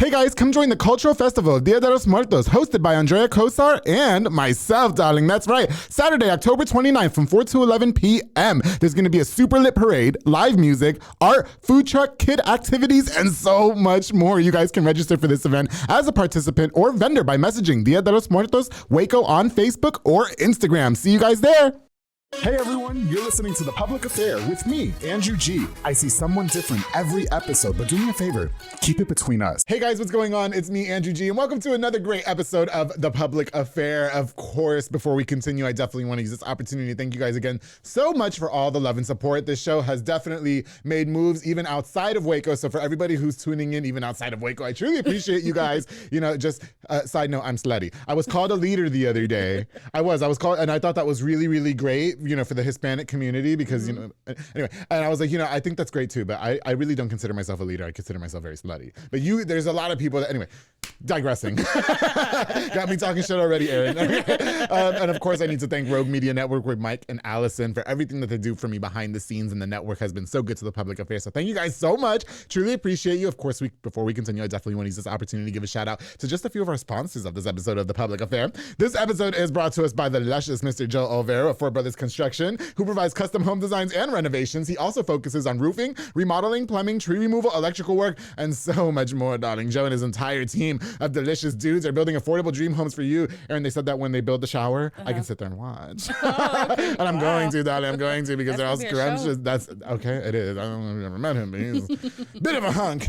Hey guys, come join the cultural festival Dia de los Muertos, hosted by Andrea Kosar and myself, darling. That's right. Saturday, October 29th from 4 to 11 p.m. There's going to be a super lit parade, live music, art, food truck, kid activities, and so much more. You guys can register for this event as a participant or vendor by messaging Dia de los Muertos Waco on Facebook or Instagram. See you guys there. Hey everyone, you're listening to The Public Affair with me, Andrew G. I see someone different every episode, but do me a favor, keep it between us. Hey guys, what's going on? It's me, Andrew G, and welcome to another great episode of The Public Affair. Of course, before we continue, I definitely want to use this opportunity to thank you guys again so much for all the love and support. This show has definitely made moves even outside of Waco, so for everybody who's tuning in even outside of Waco, I truly appreciate you guys. You know, just side note, I'm slutty. I was called a leader the other day. I was called, and I thought that was really, really great. You know, for the Hispanic community, because, you know, anyway, and I was like, you know, I think that's great too, but I really don't consider myself a leader. I consider myself very slutty. But there's a lot of people that, anyway, digressing. Got me talking shit already, Erin. And of course, I need to thank Rogue Media Network with Mike and Allison for everything that they do for me behind the scenes, and the network has been so good to The Public Affair. So thank you guys so much. Truly appreciate you. Of course, before we continue, I definitely want to use this opportunity to give a shout out to just a few of our sponsors of this episode of The Public Affair. This episode is brought to us by the luscious Mr. Joe Olvera of Four Brothers Construction, who provides custom home designs and renovations. He also focuses on roofing, remodeling, plumbing, tree removal, electrical work, and so much more, darling. Joe and his entire team of delicious dudes are building affordable dream homes for you. Aaron, they said that when they build the shower, I can sit there and watch. Oh, okay. And I'm going to, darling. I'm going to, because they're all scrumptious. That's okay. It is. I don't know if you've ever met him, but he's a bit of a hunk.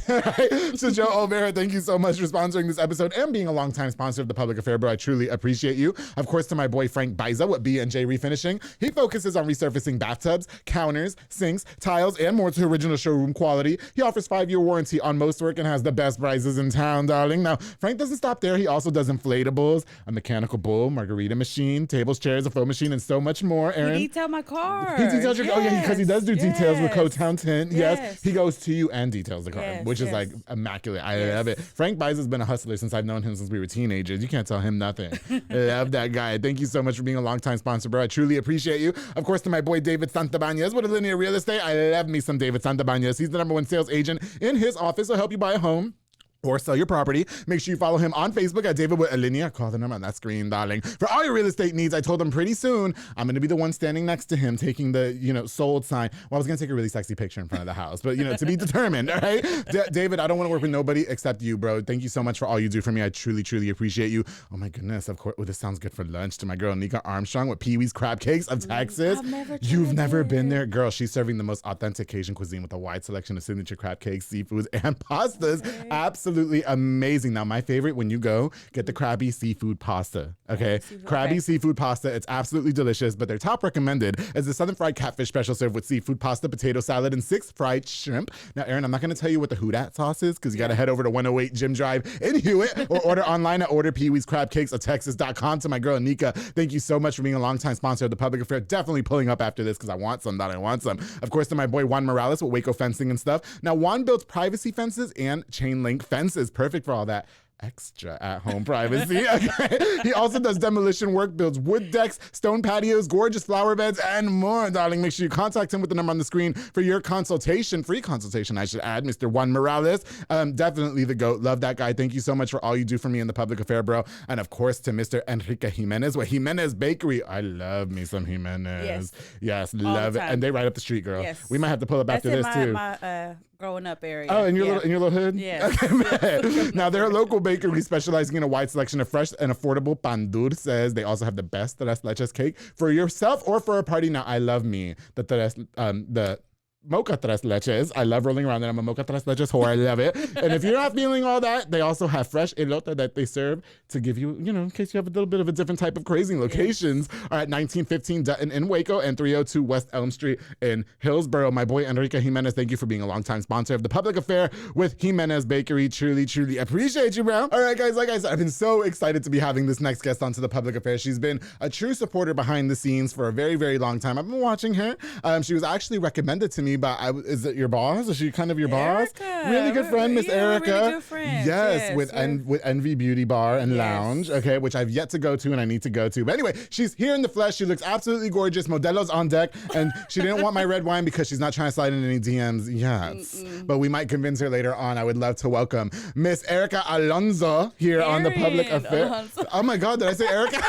So Joe Olvera, thank you so much for sponsoring this episode and being a longtime sponsor of The Public Affair, bro. I truly appreciate you. Of course, to my boy Frank Biza with B&J Refinishing. He focuses on resurfacing bathtubs, counters, sinks, tiles, and more to original showroom quality. He offers 5-year warranty on most work and has the best prices in town, darling. Now, Frank doesn't stop there. He also does inflatables, a mechanical bull, margarita machine, tables, chairs, a foam machine, and so much more. Aaron, he detailed my car. He details your car. Oh, yeah, because he does do details with Co-Town Tint. Yes. He goes to you and details the car, which is like immaculate. I love it. Frank Biza has been a hustler since I've known him since we were teenagers. You can't tell him nothing. I love that guy. Thank you so much for being a longtime sponsor, bro. I truly appreciate you. Of course, to my boy David Santabañez with a Linear Real Estate. I love me some David Santabañez. He's the #1 sales agent in his office. He'll help you buy a home or sell your property. Make sure you follow him on Facebook at David with Alinea. Call the number on that screen, darling. For all your real estate needs, I told him pretty soon I'm going to be the one standing next to him taking the, sold sign. Well, I was going to take a really sexy picture in front of the house, but, to be determined, all right? David, I don't want to work with nobody except you, bro. Thank you so much for all you do for me. I truly, truly appreciate you. Oh, my goodness. Of course. Oh, this sounds good for lunch. To my girl, Nika Armstrong with Pee-wee's Crab Cakes of Texas. You've never been there? Girl, she's serving the most authentic Cajun cuisine with a wide selection of signature crab cakes, seafoods, and pastas. Absolutely amazing. Now, my favorite, when you go, get the Krabby Seafood Pasta, okay? Krabby Seafood Pasta, it's absolutely delicious, but their top recommended is the Southern Fried Catfish Special served with seafood pasta, potato salad, and 6 fried shrimp. Now, Erin, I'm not gonna tell you what the Who Dat sauce is, because you gotta head over to 108 Jim Drive in Hewitt, or order online at orderpeeweescrabcakesofTexas.com. To my girl, Nika, thank you so much for being a longtime sponsor of The Public Affair. Definitely pulling up after this, because I want some, I want some. Of course, to my boy Juan Morales with Waco Fencing and stuff. Now, Juan builds privacy fences and chain link fences, perfect for all that extra at-home privacy. Okay. He also does demolition work, builds wood decks, stone patios, gorgeous flower beds, and more, darling. Make sure you contact him with the number on the screen for your consultation, free consultation, I should add, Mr. Juan Morales. Definitely the GOAT. Love that guy. Thank you so much for all you do for me in The Public Affair, bro. And of course, to Mr. Enrique Jimenez with Jimenez Bakery. I love me some Jimenez. Yes, love it. And they right up the street, girl. Yes. We might have to pull up after this, too. My growing up area. Oh, in your little hood? Yeah. Okay, now, they're a local bakery specializing in a wide selection of fresh and affordable pan dulces. They also have the best tres leches cake for yourself or for a party. Now, I love me the mocha tres leches. I love rolling around and I'm a mocha tres leches whore. I love it. And if you're not feeling all that, they also have fresh elote that they serve to give you, in case you have a little bit of a different type of crazy locations, are at 1915 Dutton in Waco and 302 West Elm Street in Hillsboro. My boy Enrique Jimenez, thank you for being a longtime sponsor of The Public Affair with Jimenez Bakery. Truly, truly appreciate you, bro. All right, guys, like I said, I've been so excited to be having this next guest onto The Public Affair. She's been a true supporter behind the scenes for a very, very long time. I've been watching her. She was actually recommended to me me, but is it your boss? Is she kind of your boss? Erica. Really good friend, Miss Erica. Really good friends. Yes, with Envy Beauty Bar and Lounge, okay, which I've yet to go to and I need to go to. But anyway, she's here in the flesh. She looks absolutely gorgeous. Modelo's on deck, and she didn't want my red wine because she's not trying to slide in any DMs yet. But we might convince her later on. I would love to welcome Miss Erica Alonzo here on the Public Affair. Oh my God, did I say Erica?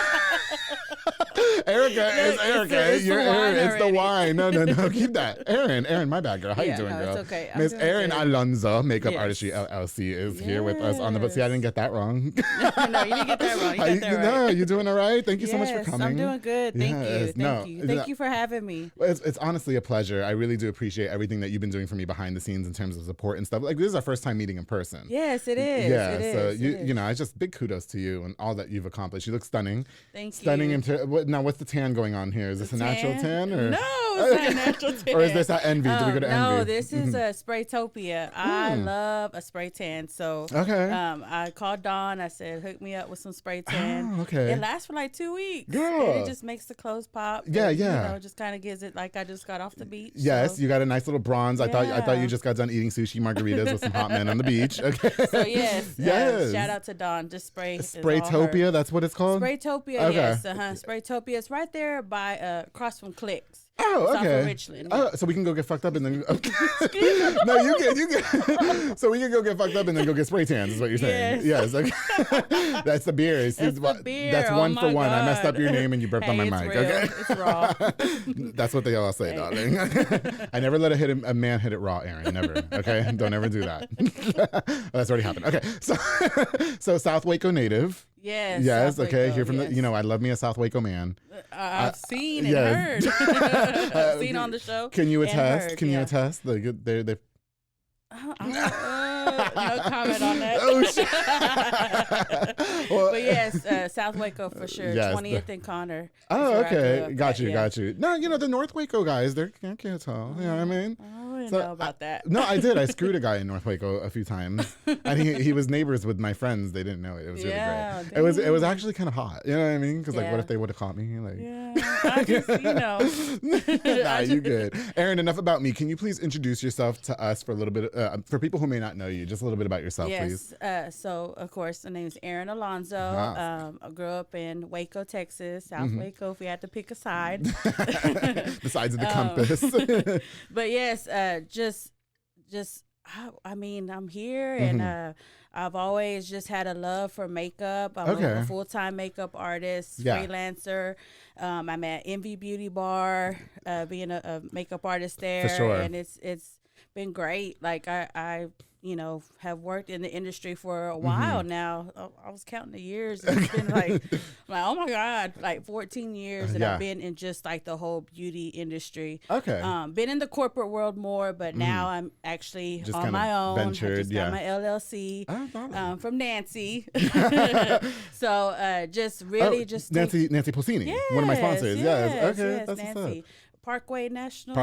Erica is Erica. You're Erin. It's the wine. No. Keep that. Erin, my bad, girl. How you doing, girl? It's okay. Miss Erin Alonzo, Makeup Artistry LLC, is here with us on the. See, I didn't get that wrong. No, you didn't get that wrong. You got that right. No, you doing all right? Thank you so much for coming. I'm doing good. Thank you. Thank you for having me. It's honestly a pleasure. I really do appreciate everything that you've been doing for me behind the scenes in terms of support and stuff. Like, this is our first time meeting in person. Yes, it is. Yeah, so you know, I just big kudos to you and all that you've accomplished. You look stunning. Thank you. Stunning. Now, what's the tan going on here? Is this a natural tan? Or? No, it's not a natural tan. Or is this at Envy? Do we go to Envy? No, this is a Spraytopia. I love a spray tan. So I called Dawn. I said, hook me up with some spray tan. Oh, okay. It lasts for like 2 weeks. Girl. And it just makes the clothes pop. Yeah, and, yeah. You know, just kind of gives it like I just got off the beach. Yes, so. You got a nice little bronze. I thought you just got done eating sushi margaritas with some hot men on the beach. Okay. So yes. Shout out to Dawn. Just spray. Spraytopia, that's what it's called? Spraytopia, okay. Yes. Spraytopia. It's right there by across from Clicks. Oh, okay. South of Richland. Oh, so we can go get fucked up and then. No, you can. So we can go get fucked up and then go get spray tans. Is what you're saying? Yes. Okay. That's the beer. That's the beer. That's one for one. God. I messed up your name and you burped on my mic. Real. Okay. It's raw. That's what they all say, darling. I never let a man hit it raw, Erin. Never. Okay. Don't ever do that. That's already happened. Okay. So South Waco native. Yes. Yes. South Okay. Waco, Here from yes. I love me a South Waco man. I've seen and heard. I've seen on the show. Can you attest? Heard, Can you attest? They. No comment on that. Oh shit! But yes, South Waco for sure. Yes, 20th and Connor. Oh, okay. Got you. No, the North Waco guys, I can't tell. You know what I mean? I didn't know about that. No, I did. I screwed a guy in North Waco a few times, and he was neighbors with my friends. They didn't know it. It was really great. Dang. It was actually kind of hot. You know what I mean? Because like, what if they would have caught me? Like, I just, Nah, you good. Erin, enough about me. Can you please introduce yourself to us for a little bit, for people who may not know you, just a little bit about yourself, please. So, of course, my name is Erin Alonzo. I grew up in Waco, Texas, South Waco, if we had to pick a side. The sides of the compass. But yes, I mean, I'm here and I've always just had a love for makeup. I'm a full-time makeup artist, freelancer. I'm at Envy Beauty Bar, being a makeup artist there. For sure. And it's been great. Like I have worked in the industry for a while now. I was counting the years. It's been like, oh my God, like 14 years that I've been in just like the whole beauty industry. Okay. Been in the corporate world more, but now I'm actually just on my own. Ventured, I just got my LLC from Nancy. So just Nancy Pulsini, one of my sponsors. Yes. Okay. That's Nancy. Parkway National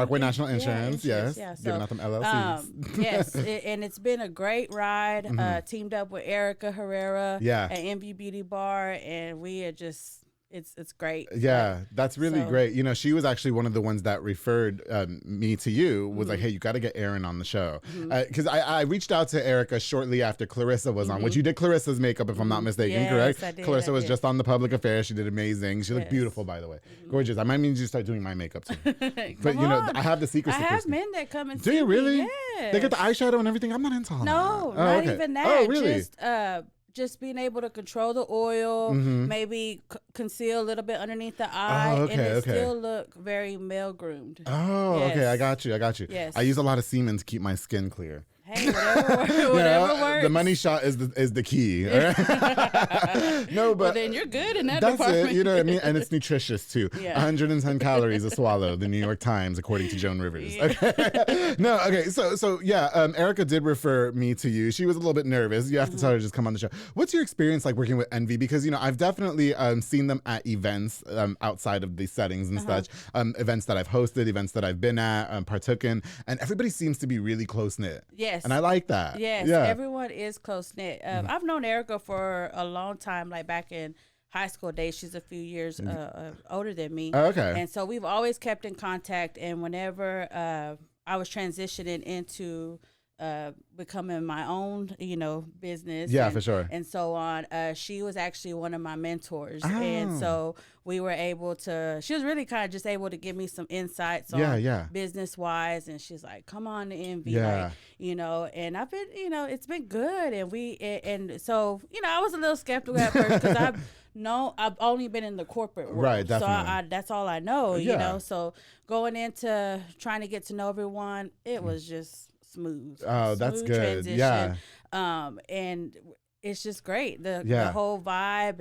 Insurance, yes. Yeah, so, giving out them LLCs. Yes, and it's been a great ride. Teamed up with Erica Herrera at Envy Beauty Bar, and we are just it's great. Yeah, that's really great. She was actually one of the ones that referred me to you. Was like, hey, you got to get Erin on the show, because I reached out to Erica shortly after Clarissa was on, which you did Clarissa's makeup, if I'm not mistaken, correct? I did, Clarissa was just on the Public Affair. She did amazing. She looked beautiful, by the way, gorgeous. I might mean you start doing my makeup too, but I have the secrets. I have men that come and do you really? Yes. They get the eyeshadow and everything. I'm not into all that. No, not even that. Oh, really? Just being able to control the oil, maybe conceal a little bit underneath the eye, and it still look very male groomed. Oh, yes. Okay, I got you. Yes. I use a lot of semen to keep my skin clear. Hey, whatever works. The money shot is the key. Right? No, but well, then you're good in that that's department. it. You know what I mean? And it's nutritious too. Yeah. 110 calories a swallow. The New York Times, according to Joan Rivers. Okay. No, okay. So Erica did refer me to you. She was a little bit nervous. You have to tell her to just come on the show. What's your experience like working with Envy? Because I've definitely seen them at events outside of these settings and such. Events that I've hosted, events that I've been at, partook in, and everybody seems to be really close knit. Yes. And I like that. Yes, everyone is close knit. I've known Erica for a long time, like back in high school days. She's a few years older than me. Okay. And so we've always kept in contact. And whenever I was transitioning into becoming my own, business. Yeah, for sure. And so on. She was actually one of my mentors. And so we were able to, she was really kind of just able to give me some insights on business wise. And she's like, come on to Envy. Like, and I've been, it's been good. And so, I was a little skeptical at first because I've only been in the corporate world. Right, definitely. So that's all I know, So going into trying to get to know everyone, it was just smooth. Oh, that's good. Transition. Yeah. And it's just great. The whole vibe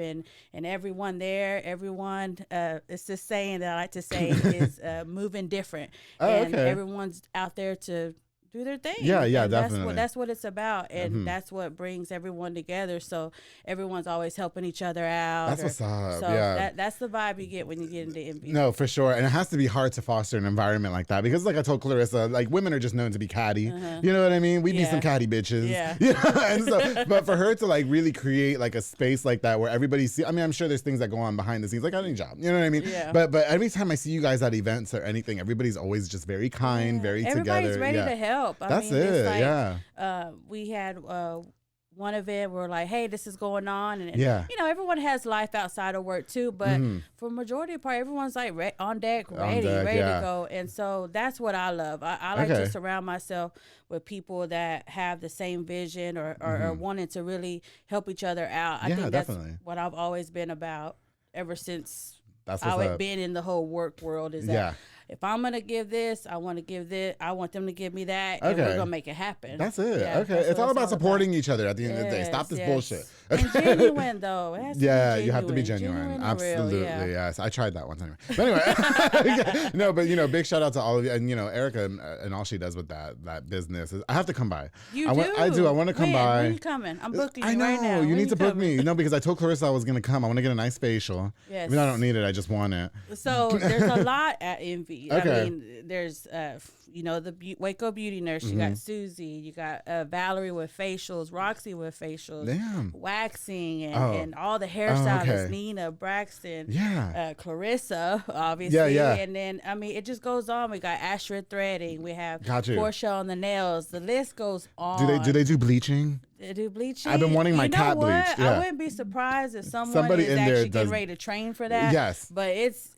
and everyone there, it's this saying that I like to say is moving different. And everyone's out there to do their thing. Yeah, and definitely. That's what it's about, and that's what brings everyone together. So everyone's always helping each other out. That's what's up. So yeah, that's the vibe you get when you get into Envy. No, for sure, and it has to be hard to foster an environment like that because, like I told Clarissa, like women are just known to be catty. You know what I mean? We be some catty bitches. Yeah. And so, but for her to like really create like a space like that where everybody see, I mean, I'm sure there's things that go on behind the scenes, like any job. You know what I mean? Yeah. But every time I see you guys at events or anything, everybody's always just very kind, very Everybody's together. ready to help. That's it. It's like, we had one event where like, hey, this is going on, and everyone has life outside of work too, but for majority of part, everyone's like on deck, ready to go, and so that's what I love. I like to surround myself with people that have the same vision or wanting to really help each other out. I think that's definitely what I've always been about ever since I've been in the whole work world. Is that if I'm gonna give this, I want to give this. I want them to give me that, and we're gonna make it happen. That's it. It's all about supporting each other at the end of the day. Stop this bullshit. And genuine though. It has to be genuine. You have to be genuine. Absolutely, real, yes. I tried that one time. But anyway, no, but big shout out to all of you, and Erica and all she does with that business. I have to come by. I do. I want to come by. When you coming? I'm booking you I know. right now. You need to book me. Because I told Clarissa I was gonna come. I want to get a nice facial. Yes. I mean, I don't need it. I just want it. So there's a lot at Envy. Okay. I mean, there's the Waco Beauty Nurse. You got Susie. You got Valerie with facials. Roxy with facials. Damn. Waxing and all the hairstylists. Nina, Braxton. Yeah. Clarissa, obviously. Yeah. And then it just goes on. We got Astrid threading. We have Got you. Portia on the nails. The list goes on. Do they do bleaching? They do bleaching. I've been wanting my cat bleached. Yeah. I wouldn't be surprised if Somebody is in actually there getting ready to train for that. Yes. But it's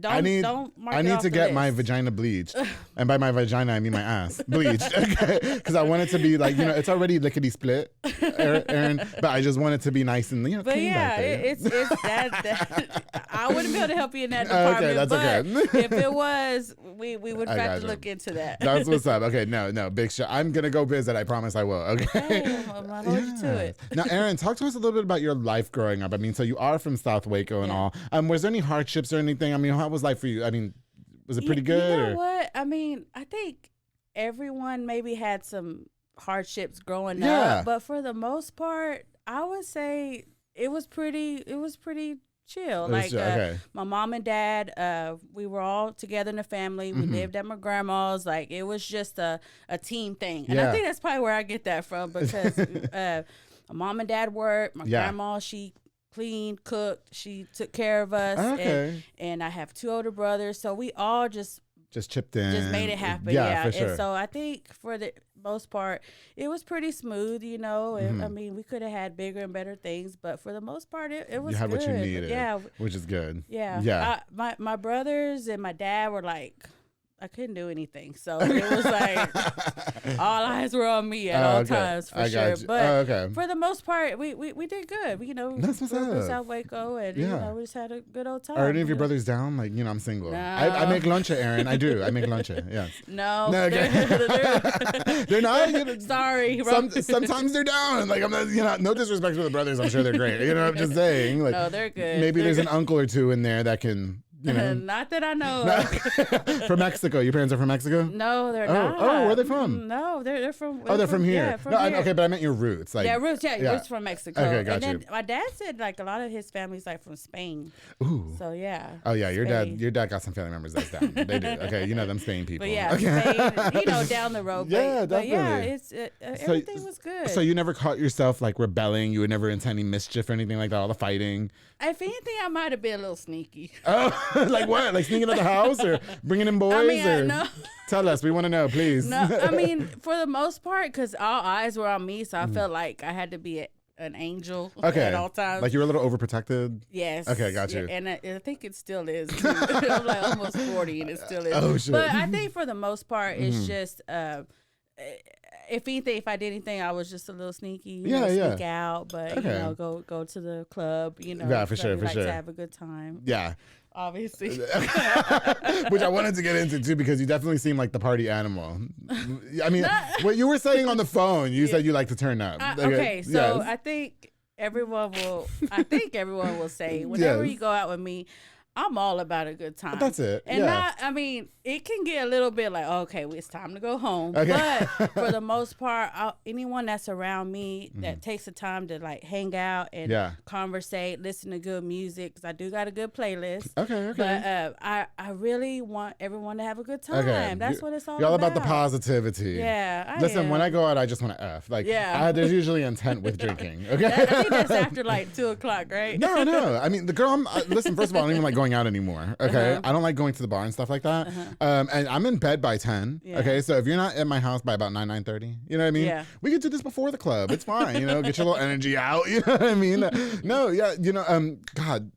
I need to get my vagina bleached, and by my vagina I mean my ass bleached, because I want it to be like it's already lickety split, Erin, but I just want it to be nice and But clean back there. it's that I wouldn't be able to help you in that department. Okay, that's but okay. If it was, we would have to look into that. That's what's up. Okay, no, big shot. I'm gonna go visit. I promise I will. Okay. I'll hold you to it. Now, Erin, talk to us a little bit about your life growing up. I mean, so you are from South Waco and all. Was there any hardships or anything? I mean, how was life for you? I mean, was it pretty good? You know what? I mean, I think everyone maybe had some hardships growing up, but for the most part, I would say it was pretty chill. My mom and dad, we were all together in the family. We lived at my grandma's. Like, it was just a team thing. And I think that's probably where I get that from, because my mom and dad worked. My grandma, she cleaned, cooked, she took care of us. And I have 2 older brothers, so we all just chipped in, just made it happen. For sure. And so I think for the most part it was pretty smooth, and I mean, we could have had bigger and better things, but for the most part it was you had good. What you needed, which is good. My brothers and my dad were like, I couldn't do anything, so it was like all eyes were on me at all times, for sure. But for the most part, we did good. We That's what's grew up in up. South Waco, and we just had a good old time. Are any of your brothers down? Like, I'm single. No. I make lunch, Erin. I do. I make lunch. Yes. No, they're not. Sorry, sometimes they're down. Like, I'm not. No disrespect to the brothers. I'm sure they're great. I'm just saying. Like, no, they're good. Maybe there's an uncle or two in there that can. Not that I know of. From Mexico. Your parents are from Mexico? No, they're not. Oh, where are they from? No, they're from. They're from here. Yeah, from here. Okay, but I meant your roots. Like, roots. Yeah, roots from Mexico. Okay, got and then my dad said like a lot of his family's like from Spain. Ooh. So yeah. Oh yeah, your dad got some family members that's down. They do. Okay, them Spain people. But yeah, Spain, down the road. Yeah, but definitely. Everything was good. So you never caught yourself like rebelling? You were never into any mischief or anything like that? All the fighting? If anything, I might have been a little sneaky. Oh. Like what? Like sneaking out the house or bringing in boys? I mean, or no. Tell us. We want to know, please. No, I mean, for the most part, because all eyes were on me, so I felt like I had to be an angel at all times. Like you were a little overprotected? Yes. Okay, got you. Yeah, and I think it still is. Too. I'm like almost 40 and it still is. Oh, shit. But I think for the most part, it's just, if anything, if I did anything, I was just a little sneaky. Sneak out, but, go to the club, Yeah, for sure, to have a good time. Yeah. Obviously. Which I wanted to get into too, because you definitely seem like the party animal. I mean, what you were saying on the phone, you said you like to turn up. Okay, so yes. I think everyone will say whenever you go out with me, I'm all about a good time. That's it. And I mean, it can get a little bit like, okay, it's time to go home. Okay. But for the most part, anyone that's around me that takes the time to like hang out and conversate, listen to good music, because I do got a good playlist. Okay. But I really want everyone to have a good time. Okay. That's what it's all about. You're all about the positivity. Yeah. Listen, when I go out, I just want to F. Like, there's usually intent with drinking. Okay. I think that's after like 2:00, right? No. I mean, the girl, listen, first of all, I don't even like going out anymore. Okay. I don't like going to the bar and stuff like that. And I'm in bed by 10. Yeah. Okay. So if you're not at my house by about 9:30, you know what I mean? Yeah. We could do this before the club. It's fine. Get your little energy out. You know what I mean? No. Yeah. God.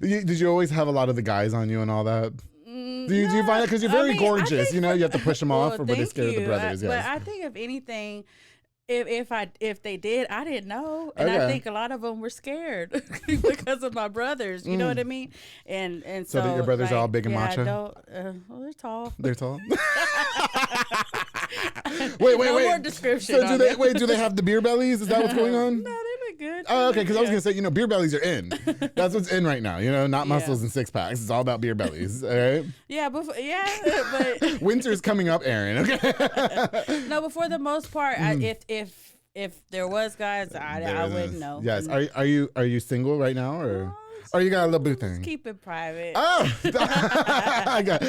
Did you always have a lot of the guys on you and all that? Do you find that? Because you're very gorgeous. You have to push them off, or they're scared of the brothers. Yes. But I think if anything, if they did, I didn't know, and I think a lot of them were scared because of my brothers. You know what I mean? And so that your brothers are all big and macho. They're tall. They're tall. Wait. No more description. So do they have the beer bellies? Is that what's going on? No, they look good. Oh, okay. Because I was gonna say, beer bellies are in. That's what's in right now. Not muscles and six packs. It's all about beer bellies. All right. Yeah, but winter's coming up, Erin. Okay. No, but for the most part, if there was guys, I wouldn't know. Yes. Are you single right now, or? Or you got a little boo thing? Keep it private. Oh, I got.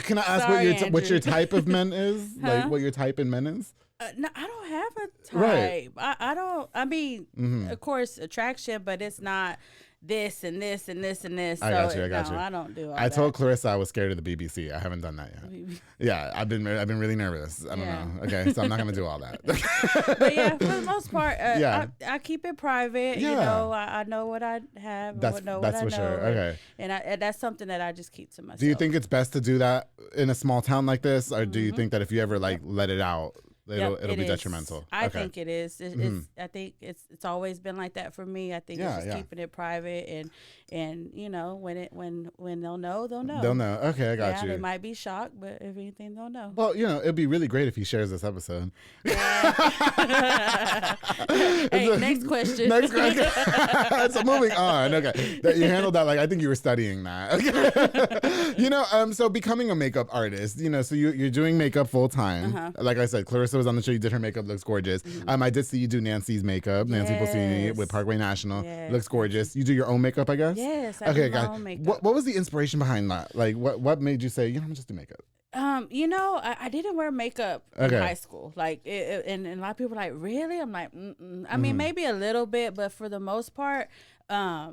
Can I ask what your type of men is? Like what your type in men is? No, I don't have a type. Right. I don't. I mean, of course, attraction, but it's not this and this and this and this. I got you. I don't do all I that. told Clarissa I was scared of the BBC. I haven't done that yet. Yeah, I've been really nervous. I don't know. Okay, so I'm not gonna do all that. But yeah, for the most part, I keep it private. Yeah. I know what I have. That's what for I know. Sure. Okay. And that's something that I just keep to myself. Do you think it's best to do that in a small town like this, or do you think that if you ever like let it out, it'll be detrimental? I think it is. I think it's always been like that for me. I think it's just keeping it private, and when they'll know, they'll know. They'll know. Okay, I got you. They might be shocked, but if anything, they'll know. Well, it'd be really great if he shares this episode. Hey, next question. So moving on. Okay, you handled that like I think you were studying that. Okay. So becoming a makeup artist, so you're doing makeup full time. Like I said, Clarissa was on the show. You did her makeup. Looks gorgeous. I did see you do Nancy's makeup. Nancy Pulsini with Parkway National. Looks gorgeous. You do your own makeup, I guess. Yes. I do my own makeup. What was the inspiration behind that? Like, what made you say, I'm gonna just do makeup? I didn't wear makeup in high school. Like, and a lot of people are like, really? I'm like, I mean, maybe a little bit, but for the most part, my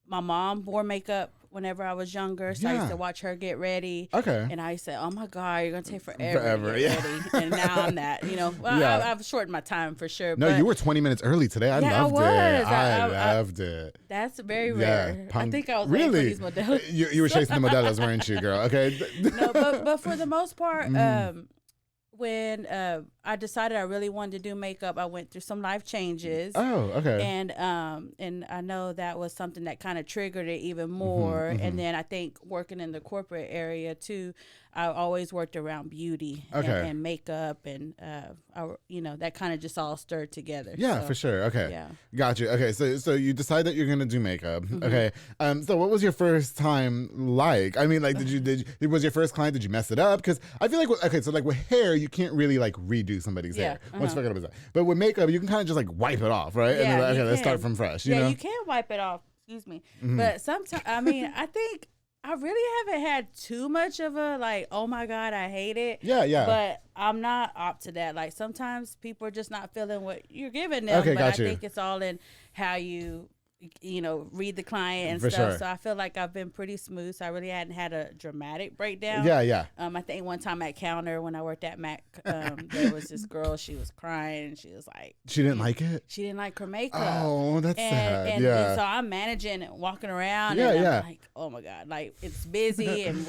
mom wore makeup whenever I was younger, so I used to watch her get ready. Okay. And I used to say, oh my God, you're gonna take forever to get ready. And now I'm that, I've shortened my time for sure. No, you were 20 minutes early today. I loved it. I loved it. That's very rare. I think I was really waiting for these Modelos. You were chasing the Modelos, weren't you, girl? Okay. No, but for the most part, when I decided I really wanted to do makeup, I went through some life changes. Oh, okay. And I know that was something that kind of triggered it even more. And then I think working in the corporate area too, I always worked around beauty and makeup, and that kind of just all stirred together. Yeah, for sure. Okay. Yeah. Got you. Okay, so you decide that you're gonna do makeup. Okay. So what was your first time like? I mean, like, was your first client? Did you mess it up? Because I feel like so like with hair, you can't really like redo somebody's hair. Once you fuck it up, it's like. But with makeup, you can kind of just like wipe it off, right? Yeah, and then, let's start from fresh. You know? You can wipe it off. Excuse me. But sometimes, I mean, I think I really haven't had too much of a like, oh my God, I hate it. Yeah. But I'm not up to that. Like, sometimes people are just not feeling what you're giving them. Okay, but I got you. think it's all in how you read the client and For stuff. sure. So I feel like I've been pretty smooth. So I really hadn't had a dramatic breakdown. Yeah. I think one time at counter when I worked at Mac, there was this girl. She was crying. She was like, She didn't like it? she didn't like her makeup. Oh, that's sad. And Yeah. so I'm managing and walking around. Yeah, and yeah. I'm like, oh my God, like it's busy and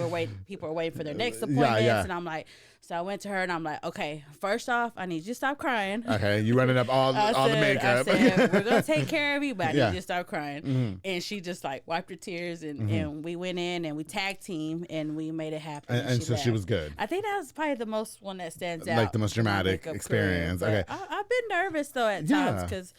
people are waiting for their next appointments. yeah. And I'm like, so I went to her and I'm like, okay, first off, I need you to stop crying. Okay, you running up all the makeup. I said, we're going to take care of you, but I need Yeah. you to stop crying. Mm-hmm. And she just like wiped her tears and we went in and we tag team and we made it happen. And so she was good. I think that was probably the most one that stands out. Like the most in my dramatic makeup experience. career. Okay. But I've been nervous though at Yeah. times because,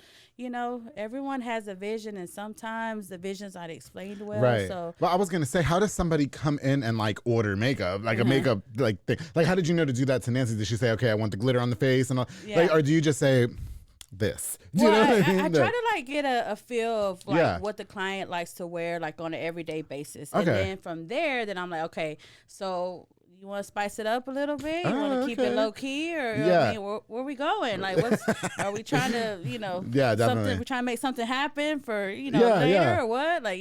everyone has a vision and sometimes the vision's not explained well. Right. So Well, I was gonna say, how does somebody come in and like order makeup, like a makeup like thing? Like, how did you know to do that to Nancy? Did she say, okay, I want the glitter on the face and all? Yeah. Like, or do you just say this? Do you well, know what I I mean? try to like get a feel of like Yeah. what the client likes to wear like on an everyday basis. Okay. And then from there, then I'm like, okay, so you want to spice it up a little bit? You want to keep it okay. low key, or Yeah. where we going? Like, are we trying to, Yeah, definitely. something? We're trying to make something happen for Yeah, later yeah. or what? Like,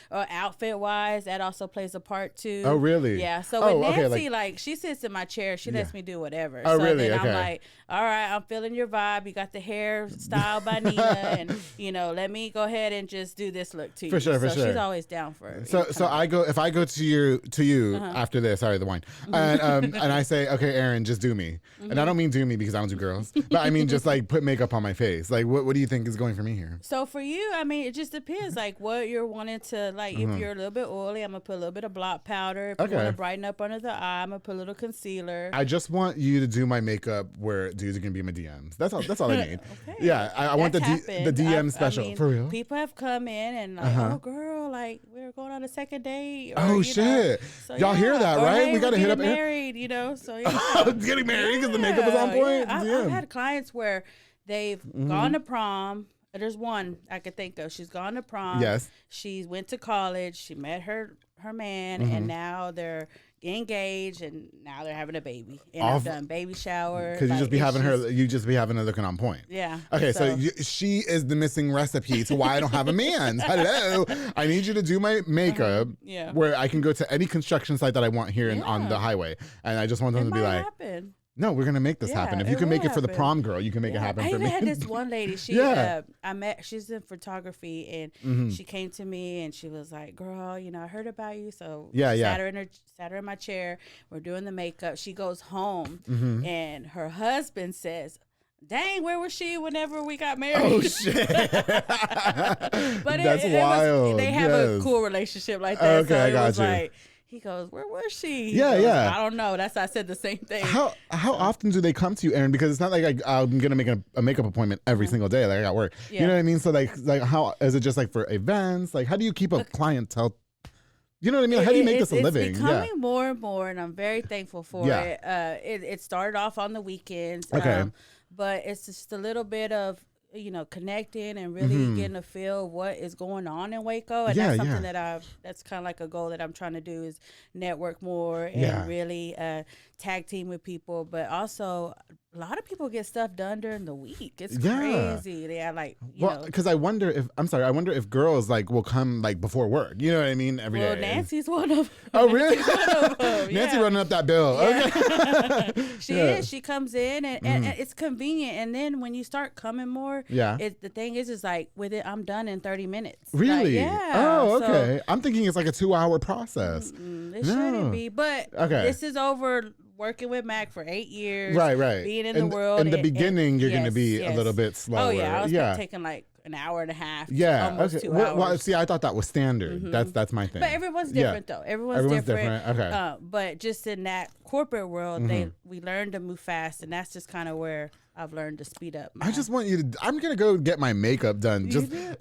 outfit wise, that also plays a part too. Oh, really? Yeah. So Oh, with okay, Nancy, like she sits in my chair, she lets me do whatever. Oh, so really? then Okay. I'm like, all right, I'm feeling your vibe. You got the hair style by Nina, and let me go ahead and just do this look to you. For sure. She's always down for. So if I go to you after this, sorry, the wine, and I say, okay, Erin, just do me, and I don't mean do me because I don't do girls, but I mean just like put makeup on my face. Like, what do you think is going for me here? So for you, I mean, it just depends, like what you're wanting to like. If you're a little bit oily, I'm gonna put a little bit of blot powder. If you want to brighten up under the eye, I'm gonna put a little concealer. I just want you to do my makeup where dudes are gonna be in my DMs. That's all I need. Okay. Yeah, I want the DM special. I mean, for real. People have come in and like, oh girl, like we're going on a second date. Or, Oh shit! So, Y'all hear that, or, right? Hey, We gotta we're hit up. getting married, So yeah. Getting married because the makeup is on point. Yeah. I've had clients where they've gone to prom. There's one I could think of. She's gone to prom. Yes. She went to college. She met her man, and now they're engaged, and now they're having a baby. And I've done baby shower. Because you just be having her looking on point. Yeah. Okay, so she is the missing recipe to why I don't have a man. Hello, I need you to do my makeup. Yeah. Where I can go to any construction site that I want here on the highway, and I just want them to be like, happen. no, we're gonna make this happen. If you can make it for the prom girl, you can make it happen I for even me. had this one lady. She, I met. She's in photography, and she came to me and she was like, "Girl, I heard about you." So sat her in my chair. We're doing the makeup. She goes home, and her husband says, "Dang, where was she whenever we got married?" Oh shit! But That's wild. They have a cool relationship like that. Okay, so I it got was you. like, he goes, "Where was she?" He Yeah, goes, yeah. I don't know. I said the same thing. How often do they come to you, Erin? Because it's not like I'm gonna make a makeup appointment every single day. Like I got work. Yeah. You know what I mean? So like how is it just like for events? Like how do you keep a clientele? You know what I mean? How do you make this a living? It's becoming more and more, and I'm very thankful for it. It started off on the weekends. Okay. But it's just a little bit of connecting and really getting a feel of what is going on in Waco, and that's something that's kind of like a goal that I'm trying to do is network more and really tag team with people, but also a lot of people get stuff done during the week. It's crazy. They are like, because I wonder if girls like will come like before work. You know what I mean? Every day. Well, Nancy's one of them. Oh, really? Nancy Nancy running up that bill. Yeah. Okay. She is. She comes in and it's convenient. And then when you start coming more, the thing is like with it, I'm done in 30 minutes. Really? Like, yeah. Oh, okay. I'm thinking it's like a 2-hour process. It shouldn't be. But this is over working with Mac for 8 years. Right. Being in the world. In the beginning, you're going to be a yes. little bit slower. Oh, yeah. I was taking like an hour and a half. Yeah. Almost Okay. 2 hours. Well, see, I thought that was standard. That's my thing. But everyone's different, though. Everyone's different. Okay. But just in that corporate world, we learn to move fast, and that's just kind of where I've learned to speed up. I just want you to. I'm gonna go get my makeup done.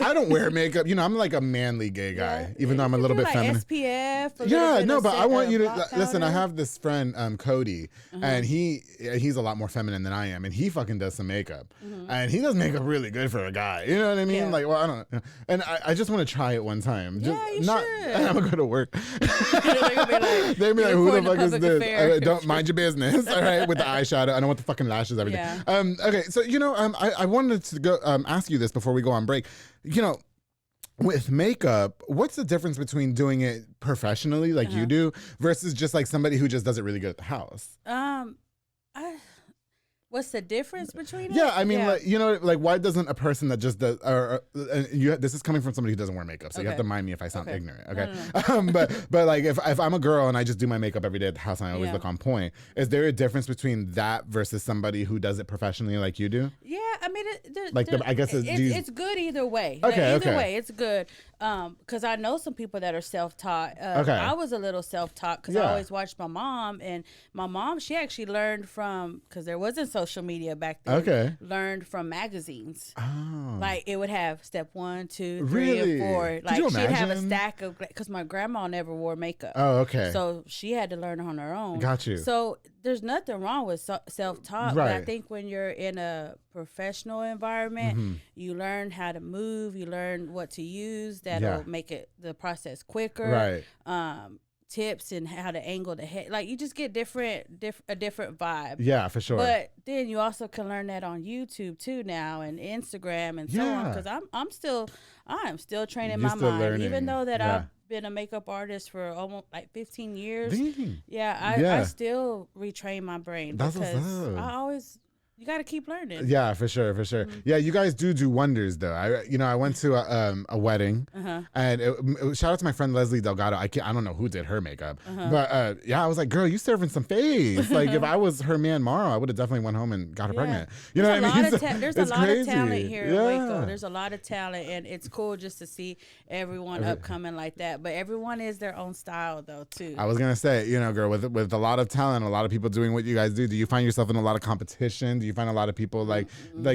I don't wear makeup. I'm like a manly gay guy, even though I'm a little bit like feminine. SPF. But I want you to listen. I have this friend, Cody, and he's a lot more feminine than I am, and he fucking does some makeup, and he does makeup really good for a guy. You know what I mean? Yeah. Like, well, I don't know. And I just want to try it one time. Just Yeah, you not. should. I'm gonna go to work. They'll be like, who the fuck is this? Affair. Don't mind your business. All right, with the eyeshadow. I don't want the fucking lashes every day. Yeah. Okay, so I wanted to go ask you this before we go on break. with makeup, what's the difference between doing it professionally like you do versus just like somebody who just does it really good at the house? What's the difference between it? Yeah, I mean, like, you know, like why doesn't a person that just does, this is coming from somebody who doesn't wear makeup, so you have to mind me if I sound ignorant, okay? No. But like if I'm a girl and I just do my makeup every day at the house and I always look on point, is there a difference between that versus somebody who does it professionally like you do? Yeah, I mean, I guess it's good either way. Okay, either way, it's good. Because I know some people that are self-taught. I was a little self-taught because I always watched my mom, and my mom, she actually learned from, because there wasn't social media back then. Learned from magazines. Oh. Like it would have step 1, 2, 3, and 4. Like she'd have a stack of, because my grandma never wore makeup. Oh, okay. So she had to learn on her own. Got you. So there's nothing wrong with self-taught, but I think when you're in a professional environment, you learn how to move, you learn what to use that'll make the process quicker. Right. Tips and how to angle the head, like you just get a different vibe. Yeah, for sure. But then you also can learn that on YouTube too now, and Instagram and so on. Because I'm still training my mind, learning. Even though that I've been a makeup artist for almost like 15 years. I still retrain my brain. That's because I always. You got to keep learning. Yeah, for sure. Yeah, you guys do wonders though. I went to a wedding, and shout out to my friend Leslie Delgado. I don't know who did her makeup, but I was like, girl, you serving some face. Like if I was her man Mara, I would have definitely went home and got her pregnant. You know what I mean? There's a lot of talent here in Waco. There's a lot of talent, and it's cool just to see everyone upcoming like that. But everyone is their own style though too. I was gonna say, girl, with a lot of talent, a lot of people doing what you guys do you find yourself in a lot of competition? Do you find a lot of people like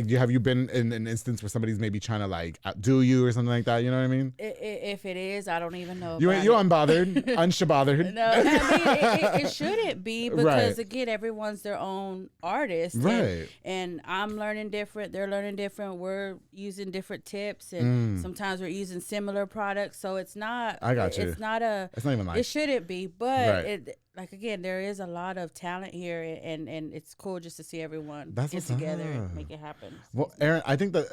have you been in an instance where somebody's maybe trying to like outdo you or something like that? You know what I mean? If it is, I don't even know. You're unbothered, unshabothered. No, I mean it shouldn't be, because again, everyone's their own artist, right? And I'm learning different. They're learning different. We're using different tips, and sometimes we're using similar products. So it's not. I got you. It's not even like it shouldn't be, but like again, there is a lot of talent here, and it's cool just to see everyone get together and make it happen. Well, Erin, I think that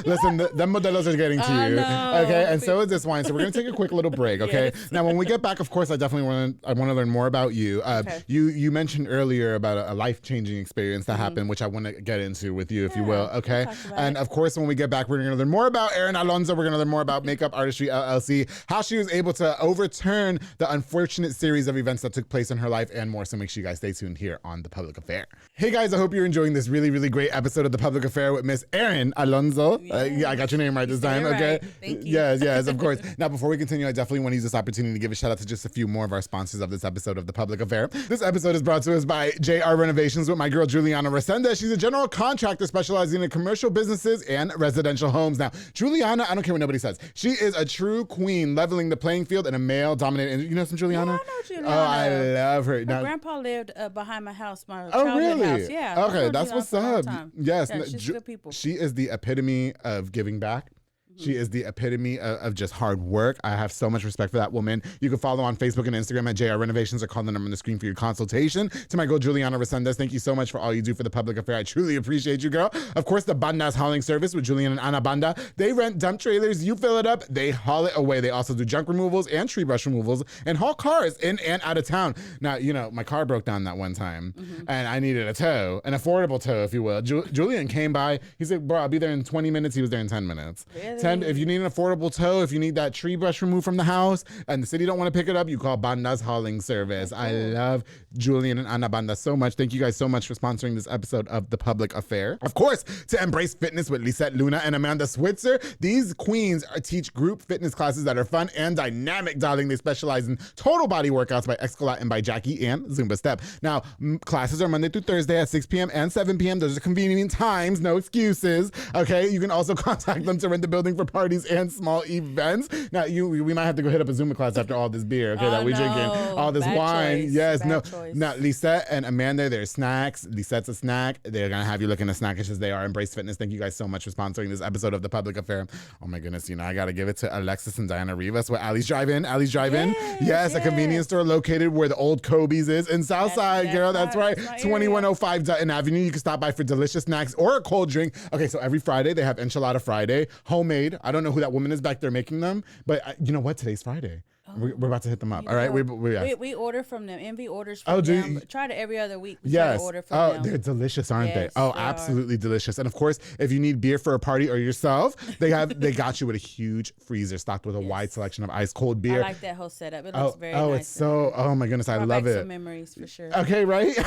listen, them Modelos are getting to you, okay, and so is this wine. So we're gonna take a quick little break, okay? Yes. Now, when we get back, of course, I definitely want to learn more about you. You mentioned earlier about a life-changing experience that happened, which I want to get into with you, if you will, okay? And of course, when we get back, we're gonna learn more about Erin Alonzo. We're gonna learn more about Makeup Artistry LLC, how she was able to overturn the unfortunate series of events that took place in her life, and more. So make sure you guys stay tuned here on The Public Affair. Hey guys, I hope you're enjoying this really, really great episode of The Public Affair with Miss Erin Alonzo. I got your name right this time, okay? Thank you. Yes, of course. Now, before we continue, I definitely want to use this opportunity to give a shout out to just a few more of our sponsors of this episode of The Public Affair. This episode is brought to us by JR Renovations with my girl Juliana Resendez. She's a general contractor specializing in commercial businesses and residential homes. Now, Juliana, I don't care what nobody says, she is a true queen, leveling the playing field in a male-dominated. You know some Juliana? Yeah, I know Juliana. Oh, I love her. My grandpa lived behind my house, my childhood house. Yeah. Okay, that's what's up. Yes, she's good people. She is the epitome of giving back. She is the epitome of just hard work. I have so much respect for that woman. You can follow on Facebook and Instagram at JR Renovations, or call the number on the screen for your consultation. To my girl, Juliana Resendez, thank you so much for all you do for The Public Affair. I truly appreciate you, girl. Of course, the Banda's hauling service with Julian and Ana Banda. They rent dump trailers. You fill it up, they haul it away. They also do junk removals and tree brush removals and haul cars in and out of town. Now, my car broke down that one time and I needed a tow, an affordable tow, if you will. Julian came by. He said, bro, I'll be there in 20 minutes. He was there in 10 minutes. Really? If you need an affordable tow, if you need that tree brush removed from the house and the city don't want to pick it up, you call Banda's hauling service. I love Julian and Ana Banda so much. Thank you guys so much for sponsoring this episode of The Public Affair. Of course, to Embrace Fitness with Lisette Luna and Amanda Switzer. These queens teach group fitness classes that are fun and dynamic, darling. They specialize in total body workouts by Escalate and by Jackie and Zumba Step. Now, classes are Monday through Thursday at 6 p.m. and 7 p.m. Those are convenient times, no excuses, okay? You can also contact them to rent the building for parties and small events. Now, we might have to go hit up a Zumba class after all this beer, okay, that we're drinking, all this wine. Choice. Yes, Bad no. Choice. Now, Lisette and Amanda, they're snacks. Lisette's a snack. They're going to have you looking as snackish as they are. Embrace Fitness. Thank you guys so much for sponsoring this episode of The Public Affair. Oh my goodness, I got to give it to Alexis and Diana Rivas with Allie's Drive-In. Allie's Drive-In. Yes, a convenience store located where the old Kobe's is in Southside, girl. That's right. 2105 Dutton Avenue. You can stop by for delicious snacks or a cold drink. Okay, so every Friday they have Enchilada Friday, homemade made. I don't know who that woman is back there making them, but you know what? Today's Friday. We're about to hit them up. All right. We order from them. Envy orders from them. Try to every other week. Yes. Order from them. They're delicious, aren't they? Oh, absolutely delicious. And of course, if you need beer for a party or yourself, they got you with a huge freezer stocked with a wide selection of ice cold beer. I like that whole setup. It looks very nice. Oh, it's so. Oh my goodness, I love it. Some memories for sure. Okay, right?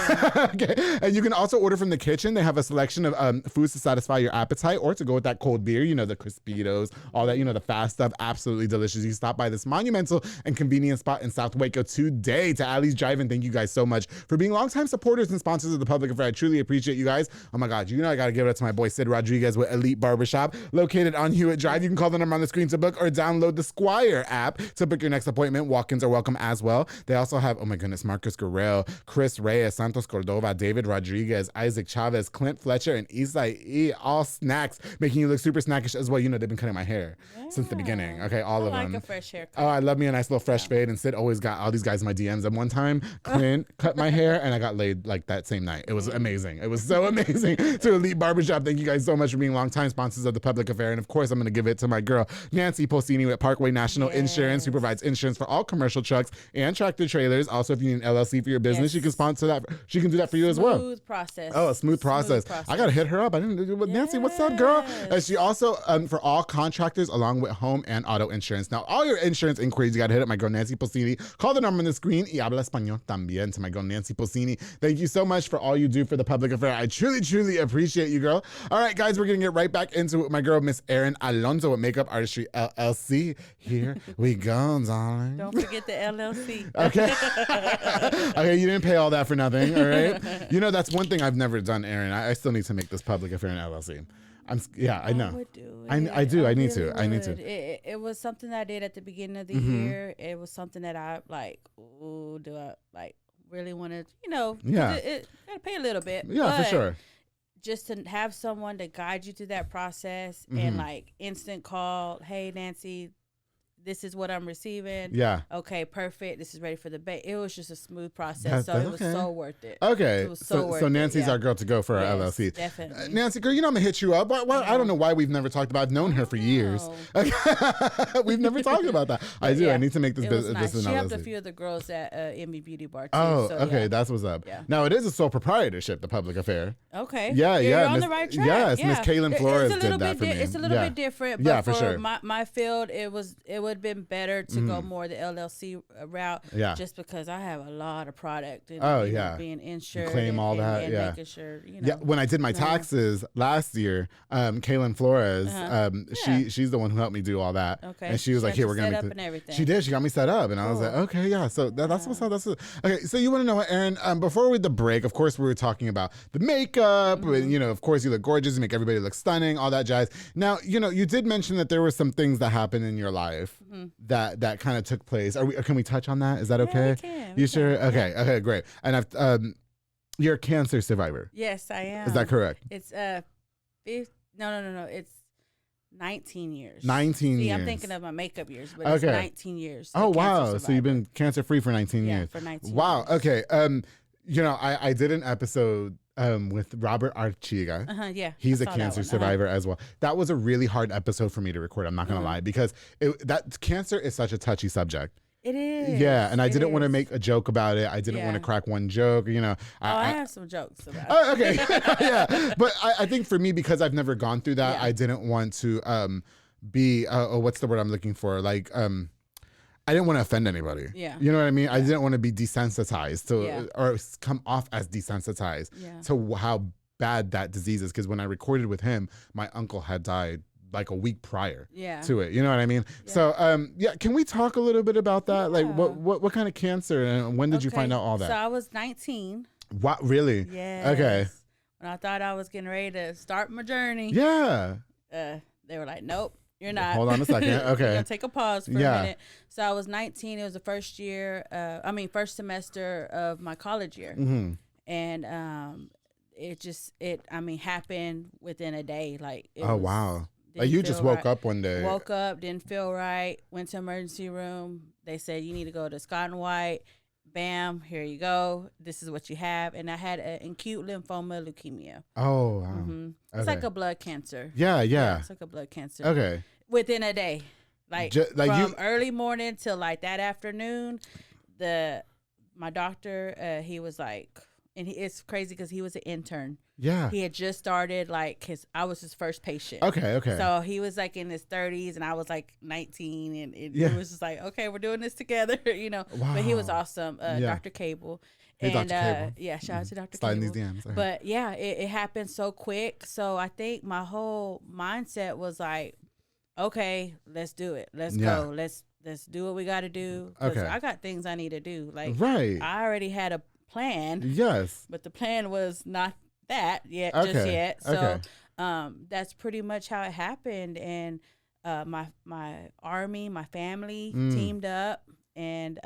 Okay. And you can also order from the kitchen. They have a selection of foods to satisfy your appetite or to go with that cold beer. You know, the Crispitos, all that. You know, the fast stuff. Absolutely delicious. You can stop by this monumental and convenient spot in South Waco today to Allie's Drive-In. Thank you guys so much for being longtime supporters and sponsors of the Public Affair. I truly appreciate you guys. Oh my God, you know I gotta give it up to my boy Sid Rodriguez with Elite Barbershop, located on Hewitt Drive. You can call the number on the screen to book or download the Squire app to book your next appointment. Walk-ins are welcome as well. They also have, oh my goodness, Marcus Guerrero, Chris Reyes, Santos Cordova, David Rodriguez, Isaac Chavez, Clint Fletcher, and Isai, all snacks, making you look super snackish as well. You know, they've been cutting my hair since the beginning. Okay, all of them. I like a fresh haircut. Oh, I love me a nice little fresh fade. And Sid always got all these guys in my DMs. And one time, Clint cut my hair and I got laid like that same night. It was amazing. It was so amazing. To Elite Barbershop, thank you guys so much for being longtime sponsors of the Public Affair. And of course, I'm going to give it to my girl, Nancy Pulsini with Parkway National Insurance, who provides insurance for all commercial trucks and tractor trailers. Also, if you need an LLC for your business, she can sponsor that. She can do that for you as well. Smooth process. Oh, a smooth process. I got to hit her up. I didn't do it. Nancy, what's up, girl? She also, for all contractors, along with home and auto insurance. Now, all your insurance inquiries, you got to hit up my girl, Nancy Pulsini. Call the number on the screen. Y habla español también, to my girl, Nancy Pulsini. Thank you so much for all you do for the Public Affair. I truly, truly appreciate you, girl. All right, guys, we're going to get right back into it with my girl, Miss Erin Alonzo with Makeup Artistry, LLC. Here we go, darling. Don't forget the LLC. Okay. Okay, you didn't pay all that for nothing, all right? You know, that's one thing I've never done, Erin. I still need to make this Public Affair and LLC. I know. I would do it. I do. I need really to. I need to. It was something that I did at the beginning of the year. It was something that I like. Ooh, do I like really want to? You know. Yeah. It gotta pay a little bit. Yeah, for sure. Just to have someone to guide you through that process and like instant call. Hey, Nancy. This is what I'm receiving. Yeah. Okay, perfect. This is ready for the bake. It was just a smooth process. It was so worth it. Okay. It was so worth it. So Nancy's our girl to go for our LLC. Definitely. Nancy, girl, you know I'm going to hit you up. I don't know why we've never talked about it. I've known her for years. We've never talked about that. I do. I need to make this business. Nice. She helped a few of the girls at MB Beauty Bar too. Oh, so, okay. That's what's up. Yeah. Now, it is a sole proprietorship, the Public Affair. Okay. Yeah. You're on the right track. Yes, Miss Kaylin Flores did that for me. It's a little bit different, but for sure. my field, it would have been better to go more the LLC route. Yeah. Just because I have a lot of product. And, being insured. You claim all that. And yeah. making sure, Yeah. When I did my taxes last year, Kaylin Flores, she's the one who helped me do all that. Okay. And she was like, "Here, we're gonna make everything." She did. She got me set up, and I was like, "Okay, yeah." So that's what's up. Okay. So you want to know what, Erin? Before we the break, of course, we were talking about the makeup, and of course, you look gorgeous. You make everybody look stunning. All that jazz. Now, you did mention that there were some things that happened in your life that kind of took place. Can we touch on that? Is that okay? We can. You sure? Okay. Okay. Great. And you're a cancer survivor. Yes, I am. Is that correct? It's no. It's 19 years. 19 years. I'm thinking of my makeup years, but it's 19 years. Oh wow! So you've been cancer free for 19 years. For 19 wow. years. Okay. I did an episode with Robert Archiga. Yeah. He's a cancer survivor as well. That was a really hard episode for me to record. I'm not gonna lie, because that cancer is such a touchy subject. It is. Yeah, and I didn't want to make a joke about it. I didn't want to crack one joke. I have some jokes about it. Oh, okay. Yeah, but I think for me, because I've never gone through that, I didn't want to be. What's the word I'm looking for? Like I didn't want to offend anybody. Yeah. You know what I mean? Yeah. I didn't want to be desensitized to or come off as desensitized to how bad that disease is. Because when I recorded with him, my uncle had died like a week prior to it. You know what I mean? Yeah. So can we talk a little bit about that? Like what kind of cancer, and when did you find out all that? So I was 19. What, really? Yeah. Okay. When I thought I was getting ready to start my journey. Yeah. They were like, nope. You're not. Hold on a second. Okay. You're gonna take a pause for a minute. So I was 19. It was the first semester of my college year. Mm-hmm. And it happened within a day. Like, wow. Like you just woke up one day. Woke up, didn't feel right, went to emergency room. They said, you need to go to Scott and White. Bam, here you go. This is what you have. And I had an acute lymphoma leukemia. Oh, wow. Mm-hmm. It's like a blood cancer. Yeah. It's like a blood cancer. Okay. within a day, like from early morning till like that afternoon. My doctor, he was like, and it's crazy because he was an intern. Yeah. He had just started, like, I was his first patient. Okay. So he was like in his 30s and I was like 19, and it was just like, okay, we're doing this together, you know. Wow. But he was awesome, Dr. Cable. Hey, and Dr. Cable. Yeah, shout out to Dr. Slide in Cable. these DMs. But yeah, it happened so quick. So I think my whole mindset was like, okay, let's do it. Let's go. Let's do what we got to do. Because I got things I need to do. Like, I already had a plan. Yes. But the plan was not that yet, just yet. So that's pretty much how it happened. And my army, my family teamed up and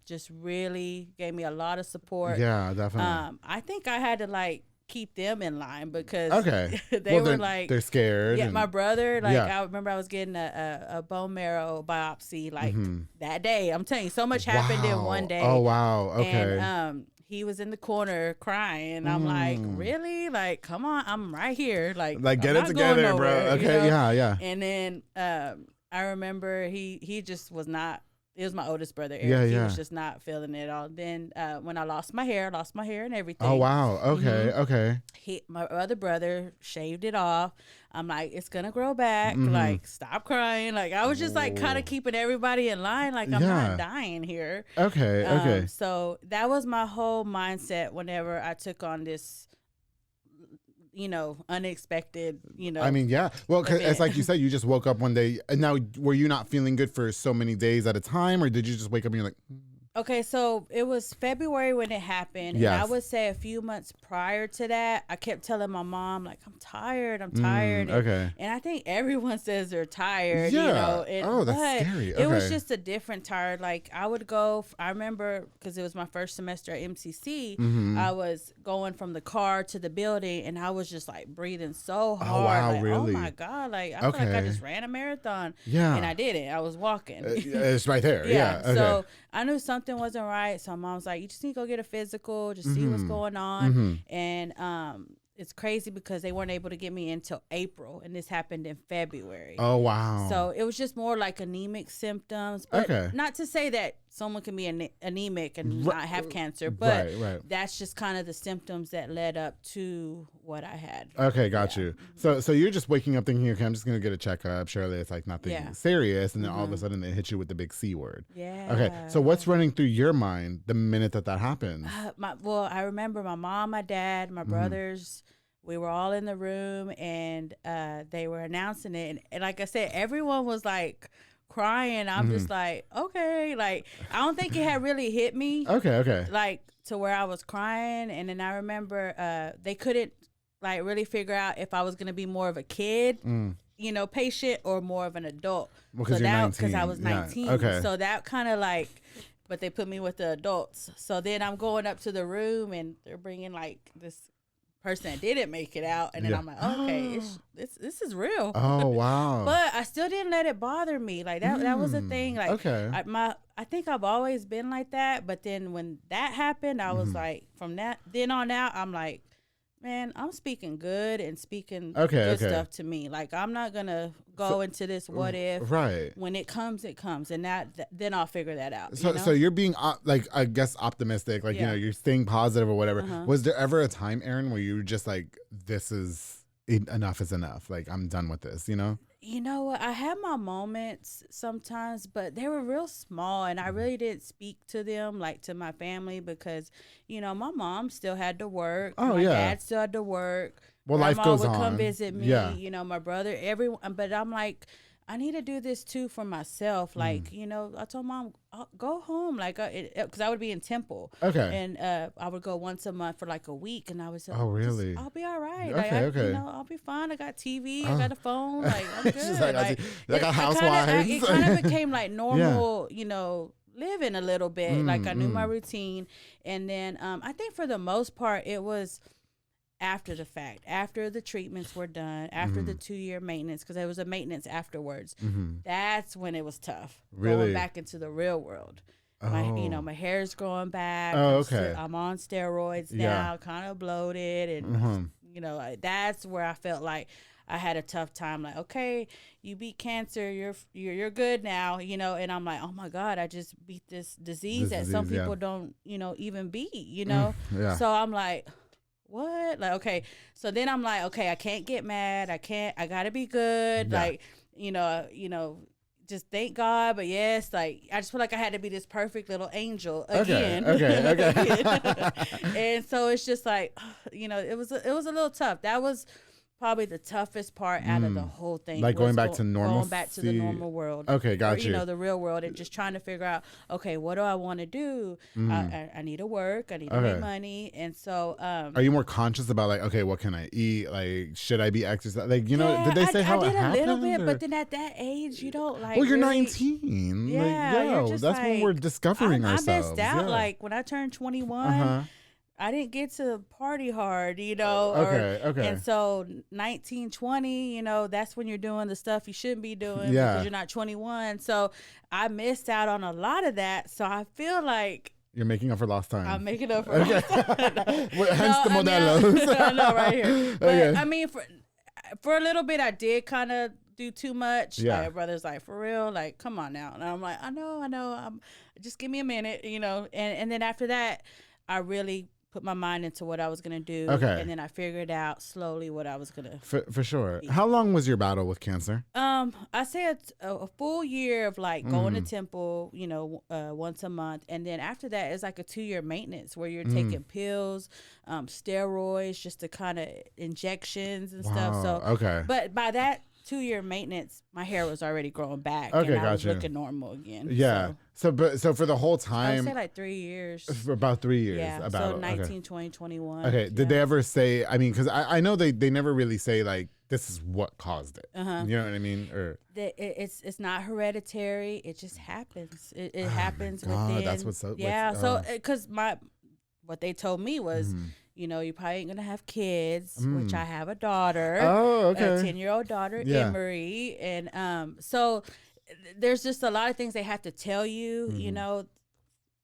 just really gave me a lot of support. Yeah, definitely. I think I had to like keep them in line because they were like, they're scared. Yeah, my brother, like I remember I was getting a bone marrow biopsy like that day. I'm telling you, so much happened in one day. Oh wow. Okay. And he was in the corner crying. I'm like, really? Like, come on, I'm right here. Like get it together, bro. Okay, you know? yeah. And then I remember he just was not. It was my oldest brother, Eric. He was just not feeling it at all. Then when I lost my hair and everything. Oh wow. Okay. Okay. My other brother shaved it off. I'm like, it's gonna grow back. Like, stop crying. Like, I was just like kind of keeping everybody in line. Like, I'm not dying here. Okay. Okay. So that was my whole mindset whenever I took on this, unexpected, I mean, yeah. Well, 'cause it's like you said, you just woke up one day. And now, were you not feeling good for so many days at a time, or did you just wake up and you're like? Okay, so it was February when it happened. Yes. And I would say a few months prior to that, I kept telling my mom, like, I'm tired. And I think everyone says they're tired, And, that's scary. It was just a different tired. Like, I would go, I remember, because it was my first semester at MCC, I was going from the car to the building, and I was just, like, breathing so hard. Oh, wow, like, really? Oh, my God. Like, I feel like I just ran a marathon. Yeah. And I didn't. I was walking. It's right there. Yeah. Okay. So I knew something wasn't right. So mom was like, you just need to go get a physical, just see what's going on. And it's crazy because they weren't able to get me until April, and this happened in February. Oh, wow. So it was just more like anemic symptoms. But not to say that someone can be anemic and not have cancer, but that's just kind of the symptoms that led up to what I had. Okay, got you. So you're just waking up thinking, okay, I'm just going to get a checkup. Surely it's like nothing serious. And then all of a sudden they hit you with the big C word. Yeah. Okay, so what's running through your mind the minute that happens? I remember my mom, my dad, my brothers. We were all in the room, and they were announcing it. And like I said, everyone was like crying. I'm just like, okay. Like, I don't think it had really hit me. Okay. Like, to where I was crying. And then I remember they couldn't like really figure out if I was going to be more of a kid, patient, or more of an adult. Because you're 19. Because I was 19. Yeah. Okay. So that kind of like, but they put me with the adults. So then I'm going up to the room, and they're bringing like this person that didn't make it out, and then I'm like, okay, this is real. Oh wow. But I still didn't let it bother me. Like that was a thing. Like I think I've always been like that, but then when that happened, I was like, from that then on out, I'm like, man, I'm speaking good and speaking good stuff to me. Like, I'm not gonna go into this what if. Right. When it comes, and then I'll figure that out. So you're being like, I guess, optimistic. Like, you're staying positive or whatever. Was there ever a time, Erin, where you were just like, this is enough is enough. Like, I'm done with this. You know what? I had my moments sometimes, but they were real small, and I really didn't speak to them, like to my family, because, my mom still had to work. My dad still had to work. Well, Grandma life goes would on. come visit me. Yeah. My brother, everyone. But I'm like, I need to do this too for myself. Like, I told mom, I'll go home, like, because I would be in Temple. Okay. And I would go once a month for like a week, and I was like, oh, really? I'll be all right. Okay, like, I'll be fine. I got TV. I got a phone. Like, I'm good. Like a housewife. It kind of became like normal, living a little bit. Like, I knew my routine. And then I think for the most part, it was after the fact, after the treatments were done, after the 2-year maintenance, because there was a maintenance afterwards. That's when it was tough. Really? Going back into the real world. My hair's growing back. Oh, okay. I'm on steroids now, kind of bloated, and that's where I felt like I had a tough time. Like, okay, you beat cancer, you're good now, you know. And I'm like, oh my God, I just beat this disease that some people don't, you know, even beat, you know. So I'm like, what? Like, okay. So then I'm like, okay, I can't get mad. I gotta be good. Like, you know, just thank God. But yes, like, I just feel like I had to be this perfect little angel again. Okay. And so it's just like, you know, it was a little tough. That was probably the toughest part out of the whole thing. Like going back to normal. Going back to the normal world. Okay, got you. You know, the real world, and just trying to figure out, okay, what do I want to do? I need to work. I need to make money. And so, are you more conscious about like, okay, what can I eat? Like, should I be exercising? Like, you know, did they say how it happened? I did a little bit, but then at that age, you don't like. Well, you're really, 19. Yeah, like, you're just that's like, when we're discovering ourselves. I missed out. Like when I turned 21. I didn't get to party hard, you know. Okay. And so 19, 20, you know, that's when you're doing the stuff you shouldn't be doing because you're not 21. So I missed out on a lot of that. So I feel like you're making up for lost time. I'm making up for lost time. Hence the Modelo. I know, right here. But I mean, for a little bit, I did kind of do too much. My brother's like, for real? Like, come on now. And I'm like, I know. Just give me a minute, you know. And then after that, I really put my mind into what I was going to do. And then I figured out slowly what I was going to. For sure. How long was your battle with cancer? I say a full year of like going to temple, you know, once a month. And then after that, it's like a 2-year maintenance where you're taking pills, steroids, just to kind of injections and stuff. So, but by that 2-year maintenance, my hair was already growing back. And I was looking normal again. Yeah. So for the whole time, I would say like 3 years. For about 3 years. Yeah. So 19, 20, 21. Okay. Did they ever say? I mean, because I know they never really say like this is what caused it. You know what I mean? Or it's not hereditary. It just happens. It happens within. That's what's so. Yeah. So because what they told me was. You know, you probably ain't going to have kids, which I have a daughter. Oh, okay. A 10-year-old daughter, Emery. And so there's just a lot of things they have to tell you, you know,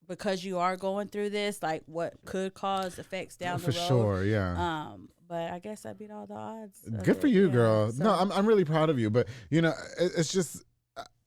because you are going through this, like what could cause effects down the road. For sure, yeah. But I guess I beat all the odds. Good for you, girl. So, no, I'm really proud of you. But, you know, it's just,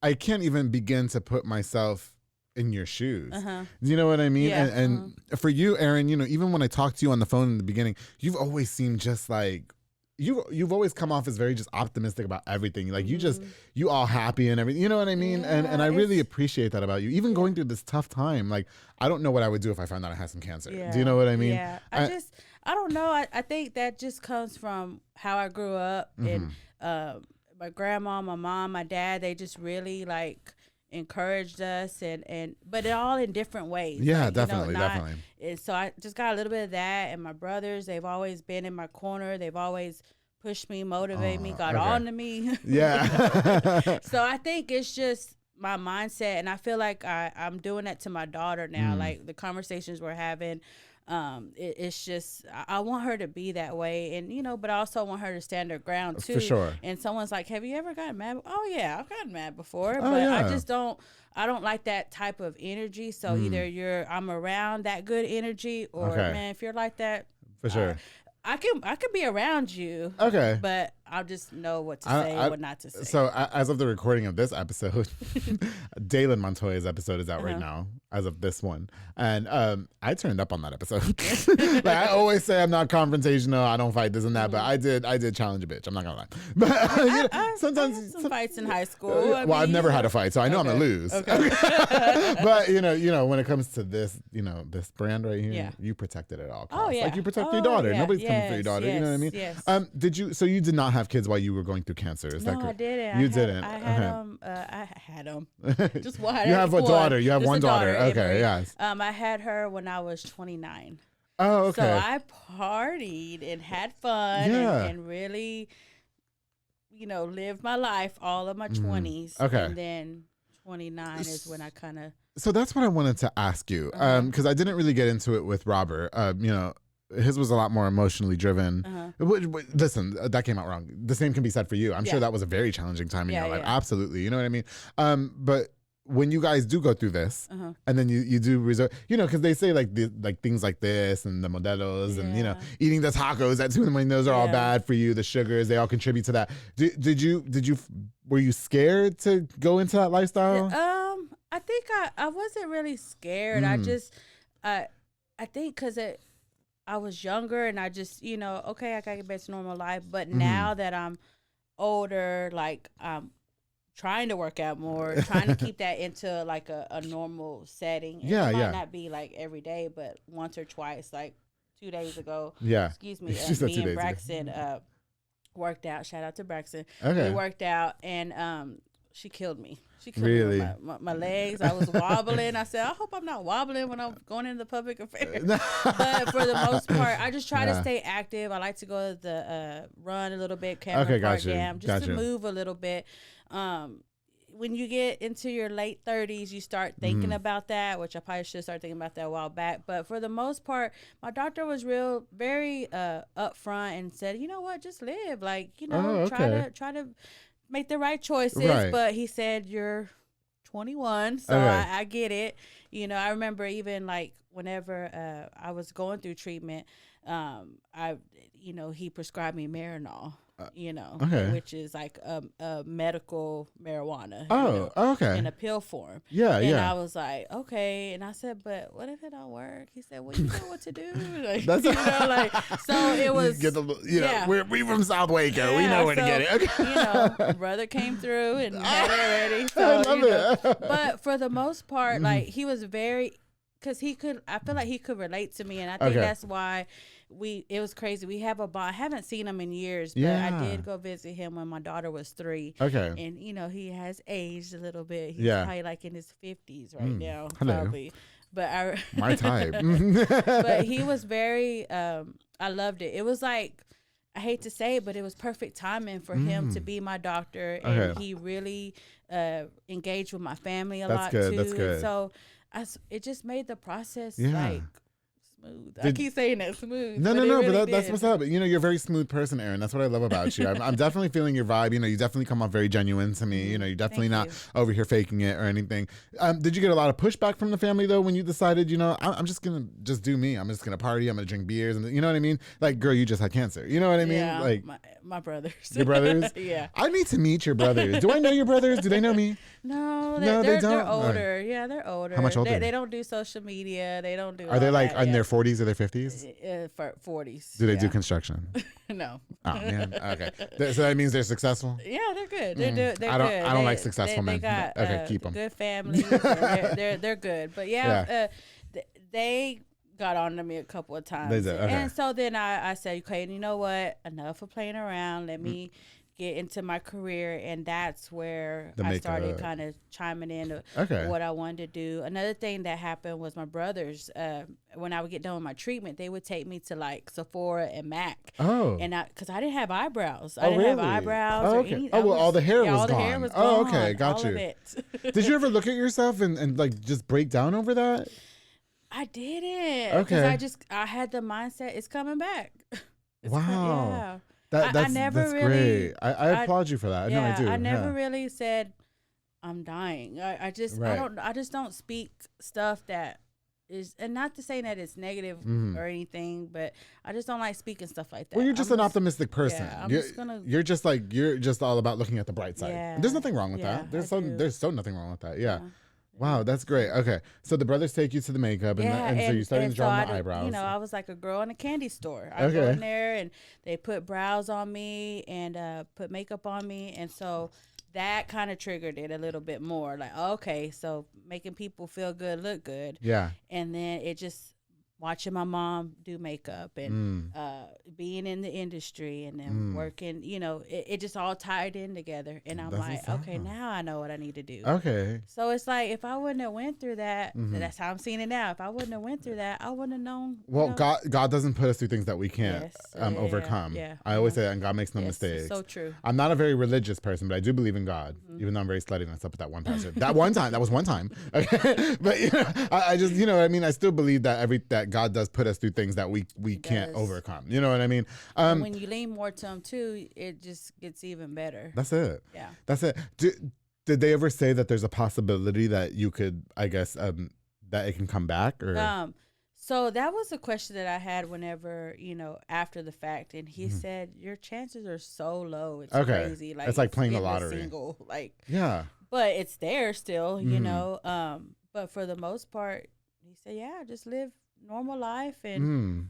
I can't even begin to put myself in your shoes. You know what I mean? Yeah. And for you, Erin, you know, even when I talked to you on the phone in the beginning, you've always seemed just like you've always come off as very just optimistic about everything. Like you all happy and everything. You know what I mean? And I really appreciate that about you. Even going through this tough time, like I don't know what I would do if I found out I had some cancer. Do you know what I mean? Yeah. I don't know. I think that just comes from how I grew up and my grandma, my mom, my dad, they just really like encouraged us but all in different ways. Yeah, like, definitely. And so I just got a little bit of that, and my brothers, they've always been in my corner. They've always pushed me, motivated me, got on to me. Yeah. So I think it's just my mindset, and I feel like I'm doing that to my daughter now. Like the conversations we're having, it's just I want her to be that way, and you know, but I also want her to stand her ground too. For sure. And someone's like, "Have you ever gotten mad?" Oh yeah, I've gotten mad before, Oh, but yeah. I just don't. I don't like that type of energy. So either I'm around that good energy, or man, if you're like that, for sure. I can be around you. Okay. But I'll just know what to say and what not to say. So as of the recording of this episode, Dalen Montoya's episode is out right now, as of this one. And I turned up on that episode. Like I always say I'm not confrontational, I don't fight this and that, but I did challenge a bitch. I'm not gonna lie. But sometimes I had some fights in high school. I've never had a fight, so I know I'm gonna lose. Okay. But you know, when it comes to this, you know, this brand right here, you protect it at all costs. Oh, yeah. Like you protect your daughter. Yeah. Nobody's coming for your daughter. You know what I mean? Yes. So you did not have kids while you were going through cancer? Is that correct? No, I didn't. You didn't. I had them. Just one. You have a daughter. You have Just one a daughter. Okay. Avery. Yes. I had her when I was 29. Oh, okay. So I partied and had fun and really, you know, lived my life all of my 20s. Okay. And then 29 is when I kind of. So that's what I wanted to ask you, because I didn't really get into it with Robert. You know, his was a lot more emotionally driven. Listen, that came out wrong. The same can be said for you. I'm sure that was a very challenging time in your life. Absolutely. You know what I mean? But when you guys do go through this, and then you do resort, because they say like things like this and the Modelos and eating the tacos at 2 a.m, those are all bad for you. The sugars, they all contribute to that. Were you scared to go into that lifestyle? I think I wasn't really scared. I just I think because I was younger and I just okay, I gotta get back to normal life. But now that I'm older, like trying to work out more, trying to keep that into like a normal setting. And it might not be like every day, but once or twice. Like 2 days ago, excuse me, me and Braxton worked out. Shout out to Braxton. Okay. We worked out and she killed me. She killed me with my legs. I was wobbling. I said, I hope I'm not wobbling when I'm going into the public affair. But for the most part, I just try to stay active. I like to go to the run a little bit, Cameron Park Dam, just to move a little bit. When you get into your late 30s, you start thinking about that, which I probably should start thinking about that a while back. But for the most part, my doctor was very upfront and said, you know what, just live. Like, try to make the right choices. Right. But he said, you're 21, so I get it. I remember even like whenever I was going through treatment, he prescribed me Marinol. Which is like a medical marijuana. In a pill form. And I was like, okay. And I said, but what if it don't work? He said, well, you know what to do. Like, so it was. We from South Waco. We know where to get it. Okay. Brother came through and had it already. So, I love it. But for the most part, like he was very, because I feel like he could relate to me, and I think that's why. It was crazy. We have a bond. I haven't seen him in years, but I did go visit him when my daughter was 3. Okay. And, he has aged a little bit. He's probably like in his 50s right now. Hello. Probably. But my type. But he was very, I loved it. It was like, I hate to say it, but it was perfect timing for him to be my doctor. And he really engaged with my family a lot too. That's good. So it just made the process like, smooth. I keep saying that smooth. No, but that's what's up. You're a very smooth person, Erin. That's what I love about you. I'm definitely feeling your vibe. You definitely come off very genuine to me. You're definitely not over here faking it or anything. Did you get a lot of pushback from the family though when you decided, I'm just gonna do me. I'm just gonna party. I'm gonna drink beers, and you know what I mean? Like, girl, you just had cancer. You know what I mean? Yeah, like my brothers. Your brothers? Yeah. I need to meet your brothers. Do I know your brothers? Do they know me? No, they don't. They're older. Right. Yeah, they're older. How much older? They don't do social media. They don't do. Are they like in their 40s or their 50s? 40s. Do they do construction? No. Oh man. Okay. So that means they're successful. Yeah, they're good. They're good. I don't like successful men. They got okay, keep them. Good families. they're good. But they got on to me a couple of times. They did. Okay. And so then I said, okay, you know what? Enough of playing around. Let me get into my career, and that's where I started kind of chiming in what I wanted to do. Another thing that happened was my brothers, when I would get done with my treatment, they would take me to like Sephora and MAC. Oh. And because I didn't have eyebrows. I didn't have eyebrows or anything. All the hair was gone. All the hair was gone. Oh, okay. Got you. All of it. Did you ever look at yourself and like just break down over that? I didn't. Okay. Because I had the mindset, it's coming back. Wow. That's great. I applaud you for that. Yeah, no, I do. I never really said I'm dying. I just don't speak stuff that is, and not to say that it's negative or anything, but I just don't like speaking stuff like that. Well, you're just an optimistic person. Yeah, you're just all about looking at the bright side. Yeah, there's nothing wrong with that. There's so nothing wrong with that. Yeah. Wow, that's great. Okay, so the brothers take you to the makeup, and so you started to draw my eyebrows. I was like a girl in a candy store. I go in there, and they put brows on me and put makeup on me, and so that kind of triggered it a little bit more. Like, okay, so making people feel good, look good. Yeah. And then it just watching my mom do makeup and being in the industry and then working, it just all tied in together. And I'm like, okay, now I know what I need to do. Okay. So it's like, if I wouldn't have went through that, that's how I'm seeing it now. If I wouldn't have went through that, I wouldn't have known. Well, God doesn't put us through things that we can't overcome. Yeah. I always say that, and God makes no mistakes. So true. I'm not a very religious person, but I do believe in God, even though I'm very slutty and I slept with that one pastor. That was one time. Okay. But I just, what I mean? I still believe that God does put us through things that we can't overcome. You know what I mean? When you lean more to him too, it just gets even better. That's it. Yeah. That's it. Did they ever say that there's a possibility that you could, I guess, that it can come back? Or So that was a question that I had whenever, after the fact. And he said, your chances are so low. It's crazy. Like, it's like playing the lottery. Single, yeah. But it's there still, But for the most part, he said, yeah, just live normal life. And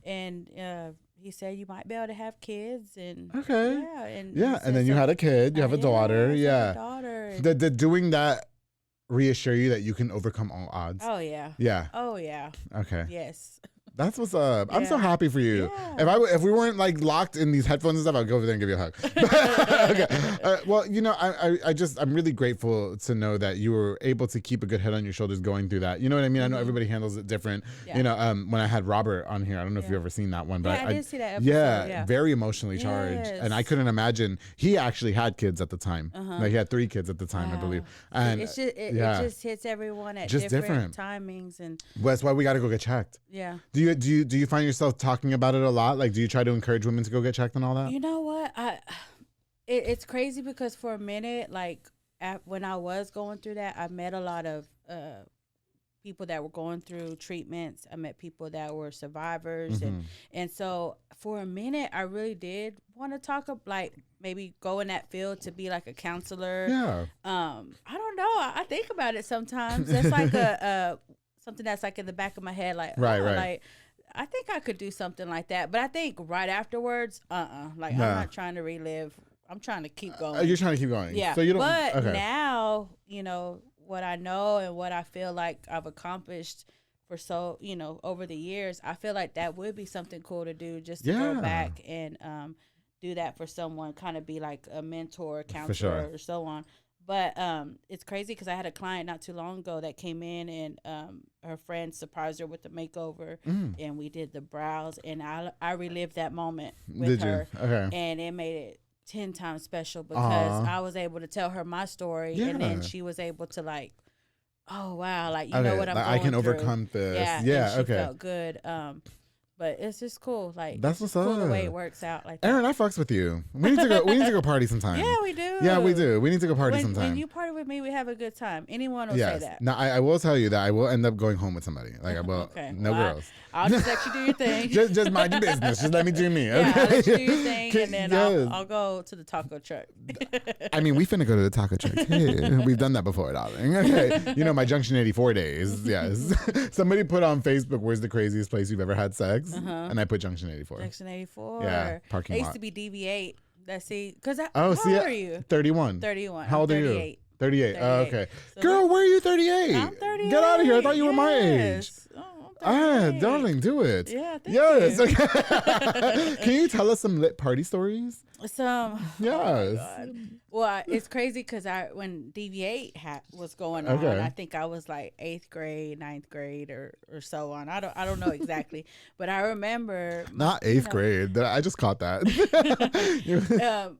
he said you might be able to have kids. And and then you had a kid. You have a daughter. Yeah. A daughter. Did doing that reassure you that you can overcome all odds? Oh, yeah. Yeah. Oh, yeah. Okay. Yes. That's what's up. Yeah. I'm so happy for you. Yeah. If we weren't like locked in these headphones and stuff, I'd go over there and give you a hug. Okay. Well, I'm really grateful to know that you were able to keep a good head on your shoulders going through that. You know what I mean? I know everybody handles it different. Yeah. When I had Robert on here, I don't know if you've ever seen that one, but I did see that episode. Yeah, very emotionally charged. And I couldn't imagine. He actually had kids at the time. Like he had 3 kids at the time, I believe. And it just hits everyone at different timings, and that's why we got to go get checked. Yeah. Do you find yourself talking about it a lot? Like, do you try to encourage women to go get checked and all that? You know what? It's crazy because for a minute, like when I was going through that, I met a lot of people that were going through treatments. I met people that were survivors, and so for a minute, I really did want to talk like maybe go in that field to be like a counselor. Yeah. I don't know. I think about it sometimes. It's like a something that's like in the back of my head, like right. Like I think I could do something like that. But I think right afterwards, like I'm not trying to relive. I'm trying to keep going. You're trying to keep going. Yeah. So you don't. But now, what I know and what I feel like I've accomplished for over the years, I feel like that would be something cool to do, just to go back and do that for someone, kind of be like a mentor, counselor, or so on. But it's crazy because I had a client not too long ago that came in and her friend surprised her with the makeover, and we did the brows, and I relived that moment with her, and it made it 10 times special because I was able to tell her my story, and then she was able to like, oh wow, like you know what I'm going I can through. Overcome this. Yeah, and she felt good. But it's just cool. Like that's what's cool up. The way it works out. Like Erin, I fucks with you. We need to go. We need to go party sometime. Yeah, we do. Yeah, we do. We need to go party sometime. When you party with me, we have a good time. Anyone will say that. Now, I will tell you that I will end up going home with somebody. Like I will. No girls. I'll just let you do your thing. just mind your business. Just let me do me. Okay? Yeah, I'll let you do your thing, and then I'll go to the taco truck. I mean, we finna go to the taco truck. Hey, we've done that before, darling. Okay. My Junction 84 days. Yes. Somebody put on Facebook, where's the craziest place you've ever had sex? And I put Junction 84. Junction 84. Yeah, parking lot. It used to be DV8. Let's see. How old are you? 31. 31. How old are you? 38. Oh, okay. So girl, where are you 38? I'm 38. Get out of here. I thought you were my age. Darling, do it. Yeah, thank you. Okay. Can you tell us some lit party stories? Yes. Oh, well, it's crazy because when DV8 was going on, I think I was like 8th grade, 9th grade, or so on. I don't know exactly, but I remember not 8th grade. I just caught that.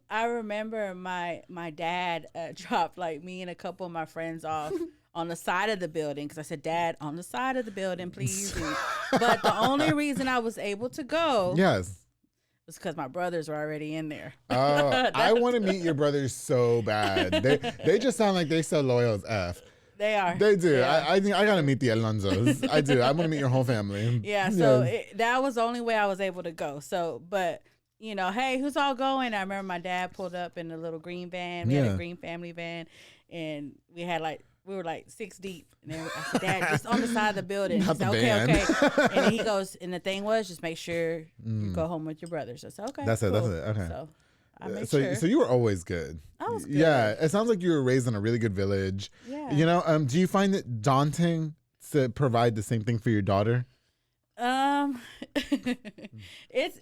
I remember my dad dropped like me and a couple of my friends off on the side of the building because I said, Dad, on the side of the building, please. But the only reason I was able to go was because my brothers were already in there. I want to meet your brothers so bad. They just sound like they so loyal as F. They are. They do. I think I got to meet the Alonzos. I do. I want to meet your whole family. Yeah, so that was the only way I was able to go. So, but... hey, who's all going? I remember my dad pulled up in a little green van. We had a green family van, and we were like 6 deep. And then I said, Dad, just on the side of the building. He said, okay. And then he goes, and the thing was, just make sure you go home with your brothers. I said, okay. That's cool. it. Okay. So I made sure. So you were always good. I was good. Yeah. It sounds like you were raised in a really good village. Yeah. Do you find it daunting to provide the same thing for your daughter? It's.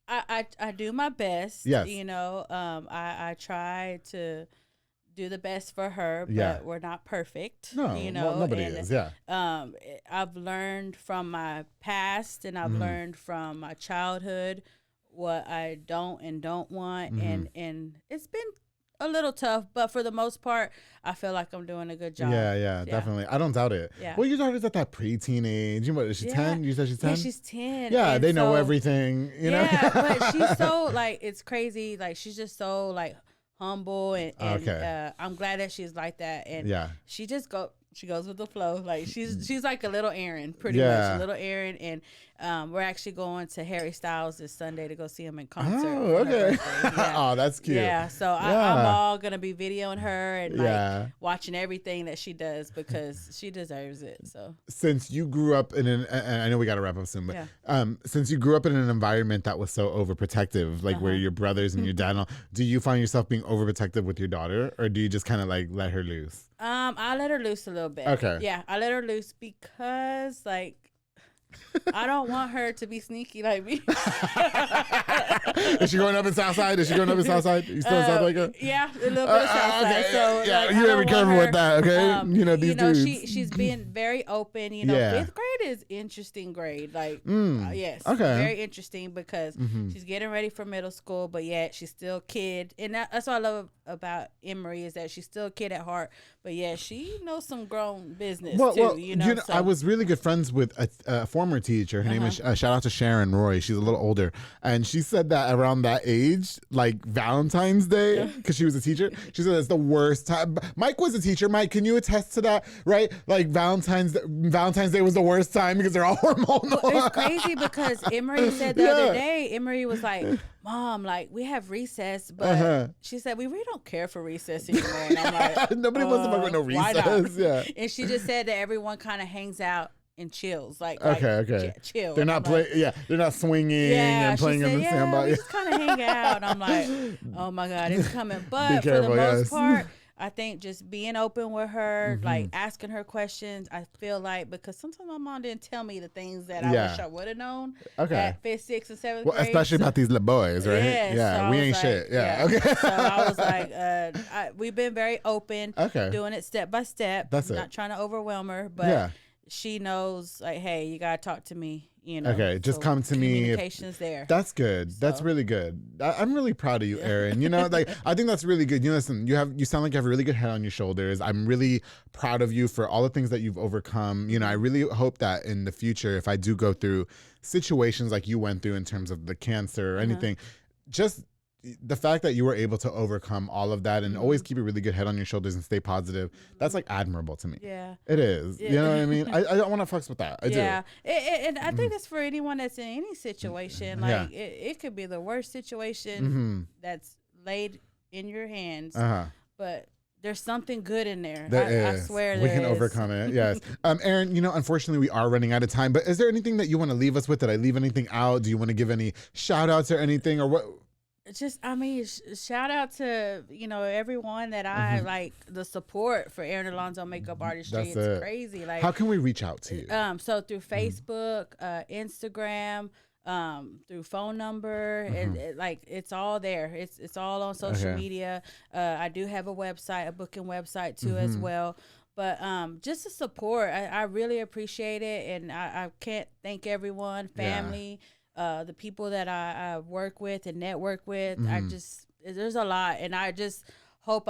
I do my best. Yes. I try to do the best for her, but we're not perfect. No, nobody is. Yeah. I've learned from my past, and I've learned from my childhood what I don't want, and it's been a little tough, but for the most part, I feel like I'm doing a good job. Yeah, definitely. I don't doubt it. Yeah. Well, your daughter's at that pre-teen age. Is she 10? You said she's 10? Yeah, she's 10. Yeah, they know everything, you know? Yeah, but she's so, like, it's crazy. Like, she's just so, like, humble, and Okay. I'm glad that she's like that. And Yeah. she goes with the flow. Like she's like a little Erin, pretty Yeah. much a little Erin. And we're actually going to Harry Styles this Sunday to go see him in concert. Oh, for her okay. birthday. Yeah. Oh, that's cute. Yeah, so Yeah. I'm all gonna be videoing her and like Yeah. watching everything that she does because she deserves it. So Since you grew up in and I know we got to wrap up soon, but Yeah. since you grew up in an environment that was so overprotective, like where your brothers and your dad, and all, do you find yourself being overprotective with your daughter, or do you just kind of like let her loose? I let her loose a little bit. Okay. Yeah, I let her loose because like I don't want her to be sneaky like me. Is she going up in Southside? Is she going up in Southside? You still in South Lake? Yeah, a little bit of Southside. Okay. So Yeah, like, you I gotta be don't careful want with that, okay? These dudes. she's been very open. You know, Yeah. 5th grade is interesting grade. Like, yes, Okay. very interesting because she's getting ready for middle school, but yet she's still a kid, and that's what I love about Emery is that she's still a kid at heart, but yeah, she knows some grown business too. You know, so. I was really good friends with a former teacher. Her name is shout out to Sharon Roy. She's a little older, and she said that around that age, like Valentine's Day, because she was a teacher, she said it's the worst time. Mike was a teacher. Mike, can you attest to that? Right? Like Valentine's Day was the worst time because they're all hormonal. Well, it's crazy because Emery said the other day, Emery was like, Mom, like we have recess, but she said we really don't care for recess anymore. And I'm like, nobody wants to fuck with no recess. Yeah. And she just said that everyone kind of hangs out and chills, like chill. They're not playing. Yeah, they're not swinging and playing in the sandbox. We just kind of hang out. And I'm like, oh my God, it's coming. But careful, for the most part, I think just being open with her, like asking her questions, I feel like, because sometimes my mom didn't tell me the things that I wish I would have known at 5th, 6th, and 7th grade. Especially about these little boys, right? Yeah, so we ain't shit. Yeah. Okay. So I was like, we've been very open, doing it step by step. That's not trying to overwhelm her, but she knows, like, hey, you got to talk to me. You know, okay, just come to me. Communication's there. That's good. So. That's really good. I'm really proud of you, Erin. You know, like I think that's really good. You know, listen, you sound like you have a really good head on your shoulders. I'm really proud of you for all the things that you've overcome. You know, I really hope that in the future, if I do go through situations like you went through in terms of the cancer or anything, just the fact that you were able to overcome all of that and always keep a really good head on your shoulders and stay positive, that's like admirable to me. Yeah. It is. Yeah. You know what I mean? I don't want to fucks with that. I do. And I think that's for anyone that's in any situation. Like it could be the worst situation that's laid in your hands, but there's something good in there. I swear we can overcome it. Yes. Erin, you know, unfortunately we are running out of time, but is there anything that you want to leave us with? Did I leave anything out? Do you want to give any shout outs or anything, or what? Just, I mean, shout out to, you know, everyone that I like the support for Erin Alonzo Makeup Artistry. It's crazy. Like, how can we reach out to you? So through Facebook, Instagram, through phone number, and like it's all there. It's all on social media. I do have a website, a booking website too as well. But just the support, I really appreciate it, and I can't thank everyone, family. The people that I work with and network with, there's a lot. And I just hope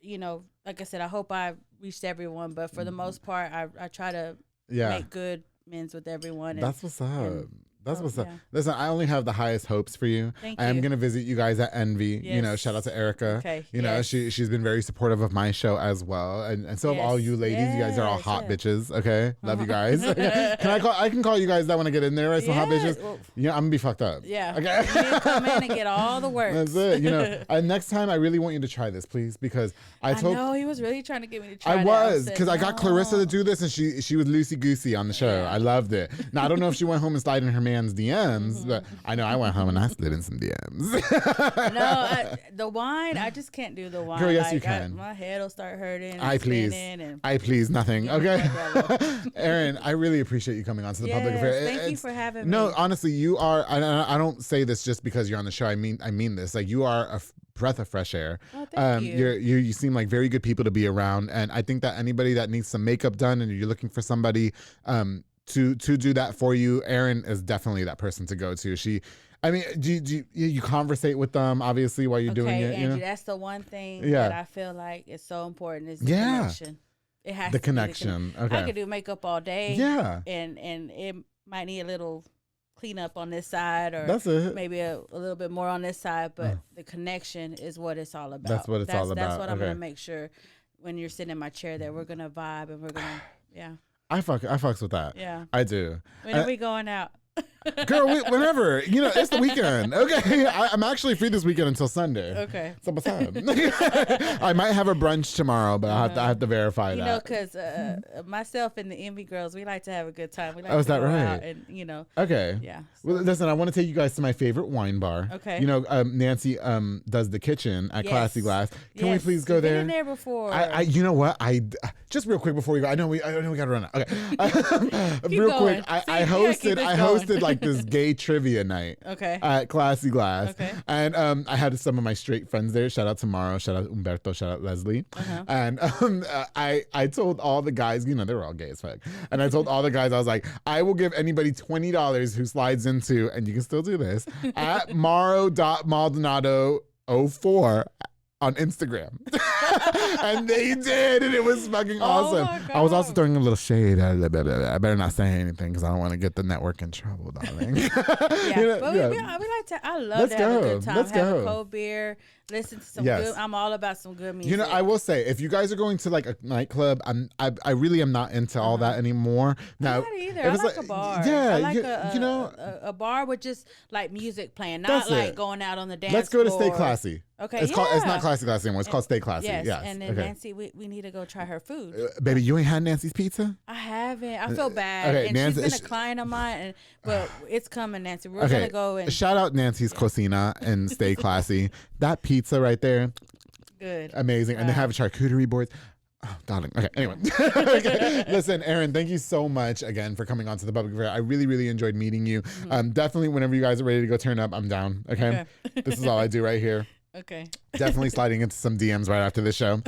you know, like I said, I hope I reached everyone. But for the most part, I try to make good amends with everyone. That's what's up. That's what's up. Listen, I only have the highest hopes for you. I am going to visit you guys at Envy. Yes. You know, shout out to Erica. Okay. You know, she's been very supportive of my show as well. And so have all you ladies. You guys are all hot bitches. Okay. Love you guys. I can call you guys that when I get in there, right? Some hot bitches. Well, you know, I'm going to be fucked up. Yeah. Okay. You need to come in and get all the work. That's it. You know, next time I really want you to try this, please, because I know he was really trying to get me to try it. I was, because I got Clarissa to do this and she was loosey-goosey on the show. I loved it. Now, I don't know if she went home and slid in her man's DMs. But I know I went home and I slid in some DMs. No, the wine, I just can't do the wine. Girl, yes, you can. My head will start hurting. I please nothing. Okay. Erin, I really appreciate you coming on to the public affair. Thank you for having me. No, honestly, you are. I don't say this just because you're on the show. I mean this. Like, you are a breath of fresh air. Oh, thank you. You seem like very good people to be around, and I think that anybody that needs some makeup done and you're looking for somebody to do that for you, Erin is definitely that person to go to. Do you conversate with them obviously while you're doing it? Angie, you know? that's the one thing that I feel like is so important is the connection. It has the to connection. Be the okay. I could do makeup all day. Yeah. And it might need a little clean up on this side, or that's it. maybe a little bit more on this side, but the connection is what it's all about. That's what it's all about. That's what I'm gonna make sure when you're sitting in my chair that we're gonna vibe and we're gonna I fucks with that. Yeah, I do. When are we going out? Girl, whenever. It's the weekend. Okay. I'm actually free this weekend until Sunday. Okay. So what's up? I might have a brunch tomorrow, but I have to verify that. You know, because myself and the Envy Girls, we like to have a good time. We like is to that go right? out and, Okay. Yeah. So. Well, listen, I want to take you guys to my favorite wine bar. Okay. Nancy does the kitchen at Classy Glass. Can we please go You've there? Been in there before. You know what? Just real quick before we go. I know we got to run out. Okay. Real quick. I hosted like this gay trivia night. Okay. At Classy Glass. Okay. And I had some of my straight friends there. Shout out to Maro. Shout out Umberto. Shout out Leslie. Uh-huh. And I told all the guys, they were all gay as fuck. And I told all the guys, I was like, I will give anybody $20 who slides into, and you can still do this, at maro.maldonado04 on Instagram. And they did, and it was fucking awesome. I was also throwing a little shade. I better not say anything because I don't want to get the network in trouble, darling. We like to. I love to have a good time. Have a cold beer. Listen to some good. I'm all about some good music. I will say, if you guys are going to like a nightclub, I really am not into all that anymore. Now, I'm not either. I like a bar. Yeah, I like a bar with just like music playing, not like going out on the dance floor. Let's go to Stay Classy. Okay, it's not Classy Glassy anymore. It's called Stay Classy. Yes. And then Nancy, we need to go try her food. Baby, you ain't had Nancy's pizza? I haven't. I feel bad. Okay, and Nancy, she's been a client of mine, but it's coming, Nancy. We're gonna go and shout out Nancy's Cocina and Stay Classy. That pizza right there, good, amazing, and they have charcuterie boards. Oh, darling. Okay. Anyway, listen, Erin, thank you so much again for coming on to the public affair. I really, really enjoyed meeting you. Definitely, whenever you guys are ready to go turn up, I'm down. Okay. This is all I do right here. Okay. Definitely sliding into some DMs right after the show.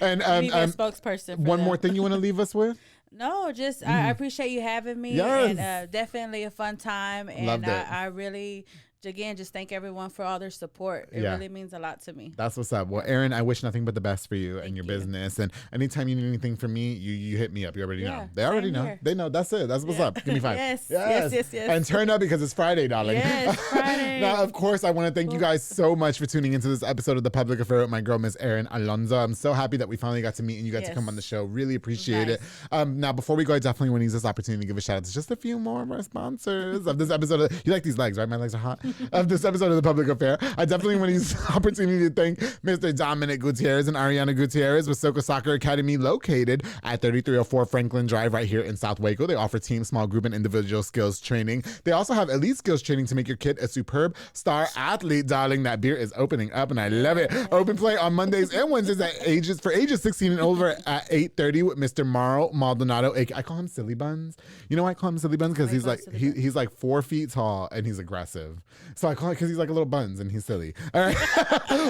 And be a spokesperson. One more thing you want to leave us with? No, just I appreciate you having me. Yes. And definitely a fun time. And I really, again, just thank everyone for all their support. It really means a lot to me. That's what's up. Well, Erin, I wish nothing but the best for you and your business. And anytime you need anything from me, you hit me up. You already know. They already know. Here. They know. That's it. That's what's up. Give me 5. Yes. And turn up because it's Friday, darling. Yes, Friday. Now, of course, I want to thank you guys so much for tuning into this episode of The Public Affair with my girl, Miss Erin Alonzo. I'm so happy that we finally got to meet and you got to come on the show. Really appreciate it. Now, before we go, I definitely want to use this opportunity to give a shout out to just a few more of our sponsors of this episode. You like these legs, right? My legs are hot. Of this episode of The Public Affair. I definitely want to use the opportunity to thank Mr. Dominic Gutierrez and Ariana Gutierrez with Soka Soccer Academy, located at 3304 Franklin Drive right here in South Waco. They offer team, small group, and individual skills training. They also have elite skills training to make your kid a superb star athlete, darling. That beer is opening up and I love it. Open play on Mondays and Wednesdays for ages 16 and over at 8:30 with Mr. Maro Maldonado. I call him Silly Buns. You know why I call him Silly Buns? Because he's like 4 feet tall and he's aggressive. So I call it because he's like a little buns and he's silly. All right.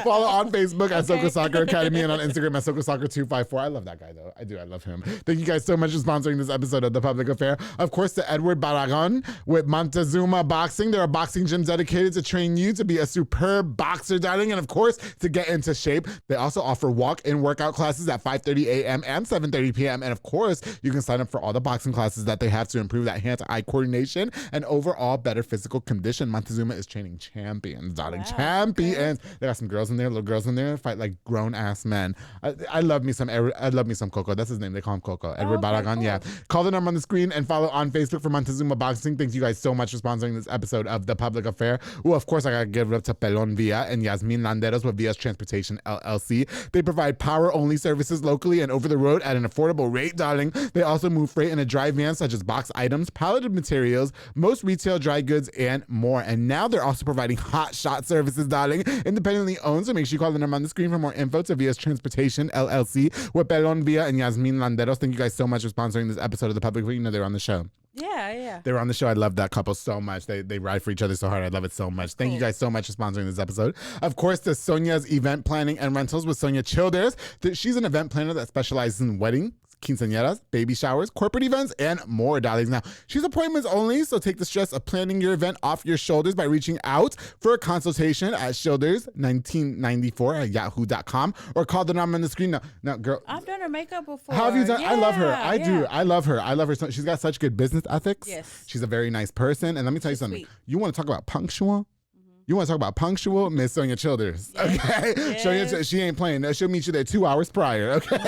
Follow on Facebook at Soka Soccer Academy and on Instagram at Soka Soccer 254. I love that guy though. I do. I love him. Thank you guys so much for sponsoring this episode of The Public Affair. Of course, to Edward Barragon with Montezuma Boxing. There are boxing gyms dedicated to train you to be a superb boxer, darling, and of course to get into shape. They also offer walk-in workout classes at 5:30 a.m. and 7:30 p.m. And of course, you can sign up for all the boxing classes that they have to improve that hand-to-eye coordination and overall better physical condition. Montezuma is training champions, darling. Wow, champions. Okay. They got some girls in there, little girls in there, fight like grown-ass men. I love me some Coco. That's his name. They call him Coco. Edward Barragon. Cool. Yeah. Call the number on the screen and follow on Facebook for Montezuma Boxing. Thank you guys so much for sponsoring this episode of The Public Affair. Well, of course, I got to give it up to Pelon Villa and Yasmin Landeros with Villa's Transportation LLC. They provide power-only services locally and over the road at an affordable rate, darling. They also move freight in a dry van, such as box items, palleted materials, most retail dry goods, and more. And now they're also providing hot shot services, darling. Independently owned, so make sure you call the number on the screen for more info to Villa's Transportation LLC with Pelon Villa and Yasmin Landeros. Thank you guys so much for sponsoring this episode of The Public Affair. You know they're on the show. Yeah. They were on the show. I love that couple so much. They ride for each other so hard. I love it so much. Thank you guys so much for sponsoring this episode. Of course, to Sonia's Event Planning and Rentals with Sonia Childers. She's an event planner that specializes in weddings, quinceañeras, baby showers, corporate events, and more, darlings. Now, she's appointments only, so take the stress of planning your event off your shoulders by reaching out for a consultation at shoulders1994@yahoo.com or call the number on the screen. Now, girl. I've done her makeup before. How have you done? Yeah, I love her. I do. I love her. She's got such good business ethics. Yes. She's a very nice person. And let me tell you something. Sweet. You want to talk about punctual? You want to talk about punctual? Miss Sonia Childers. Okay? Yes. Sonia, she ain't playing. She'll meet you there 2 hours prior. Okay?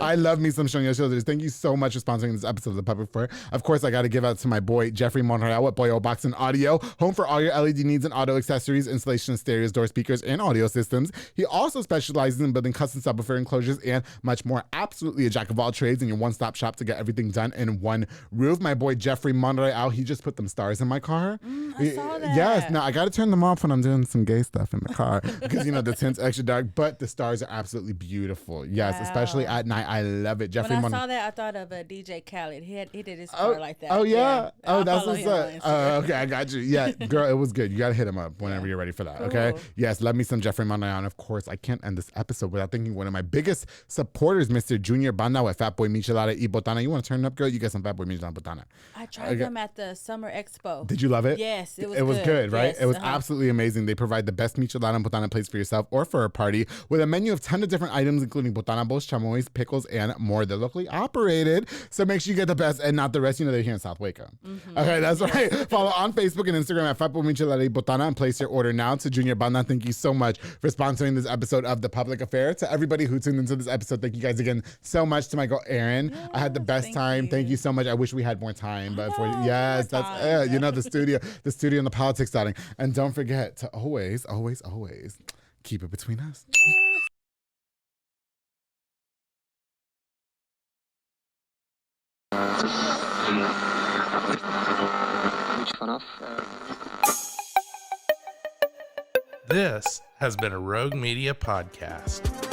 I love me some Sonia Childers. Thank you so much for sponsoring this episode of The Public Affair. Of course, I got to give out to my boy, Jeffrey Monreal at Boyo Box and Audio, home for all your LED needs and auto accessories, installation of stereos, door speakers, and audio systems. He also specializes in building custom subwoofer enclosures and much more. Absolutely a jack of all trades and your one-stop shop to get everything done in one roof. My boy, Jeffrey Monreal, he just put them stars in my car. I saw that. Yes. Now, I got to turn them off when I'm doing some gay stuff in the car because the tint's extra dark, but the stars are absolutely beautiful. Yes, Wow. especially at night. I love it. Jeffrey When I saw that, I thought of DJ Khaled. He did his car like that. Oh yeah. I'll That's follow what's him on up. Instagram. Okay, I got you. Yeah, girl, it was good. You gotta hit him up whenever you're ready for that. Cool. Okay. Yes, love me some Jeffrey Monreal. And of course, I can't end this episode without thanking one of my biggest supporters, Mr. Junior Banda with Fatboy Michelada y Botana. You want to turn it up, girl? You get some Fatboy Michelada Botana. I tried them at the Summer Expo. Did you love it? Yes, it was. It was good, right? Yes, It was absolutely amazing. They provide the best michelada and botana plates for yourself or for a party with a menu of 10 of different items, including botana bowls, chamois, pickles, and more. They're locally operated, so make sure you get the best and not the rest. They're here in South Waco. Okay, that's right. Follow on Facebook and Instagram at Fatboy Michelada y Botana and place your order now. To Junior Banda, thank you so much for sponsoring this episode of The Public Affair. To everybody who tuned into this episode, thank you guys again so much. To my girl Erin, I had the best time. Thank you so much. I wish we had more time, but yes, that's the studio and the politics, darling. And don't forget to always keep it between us. This has been a Rogue Media podcast.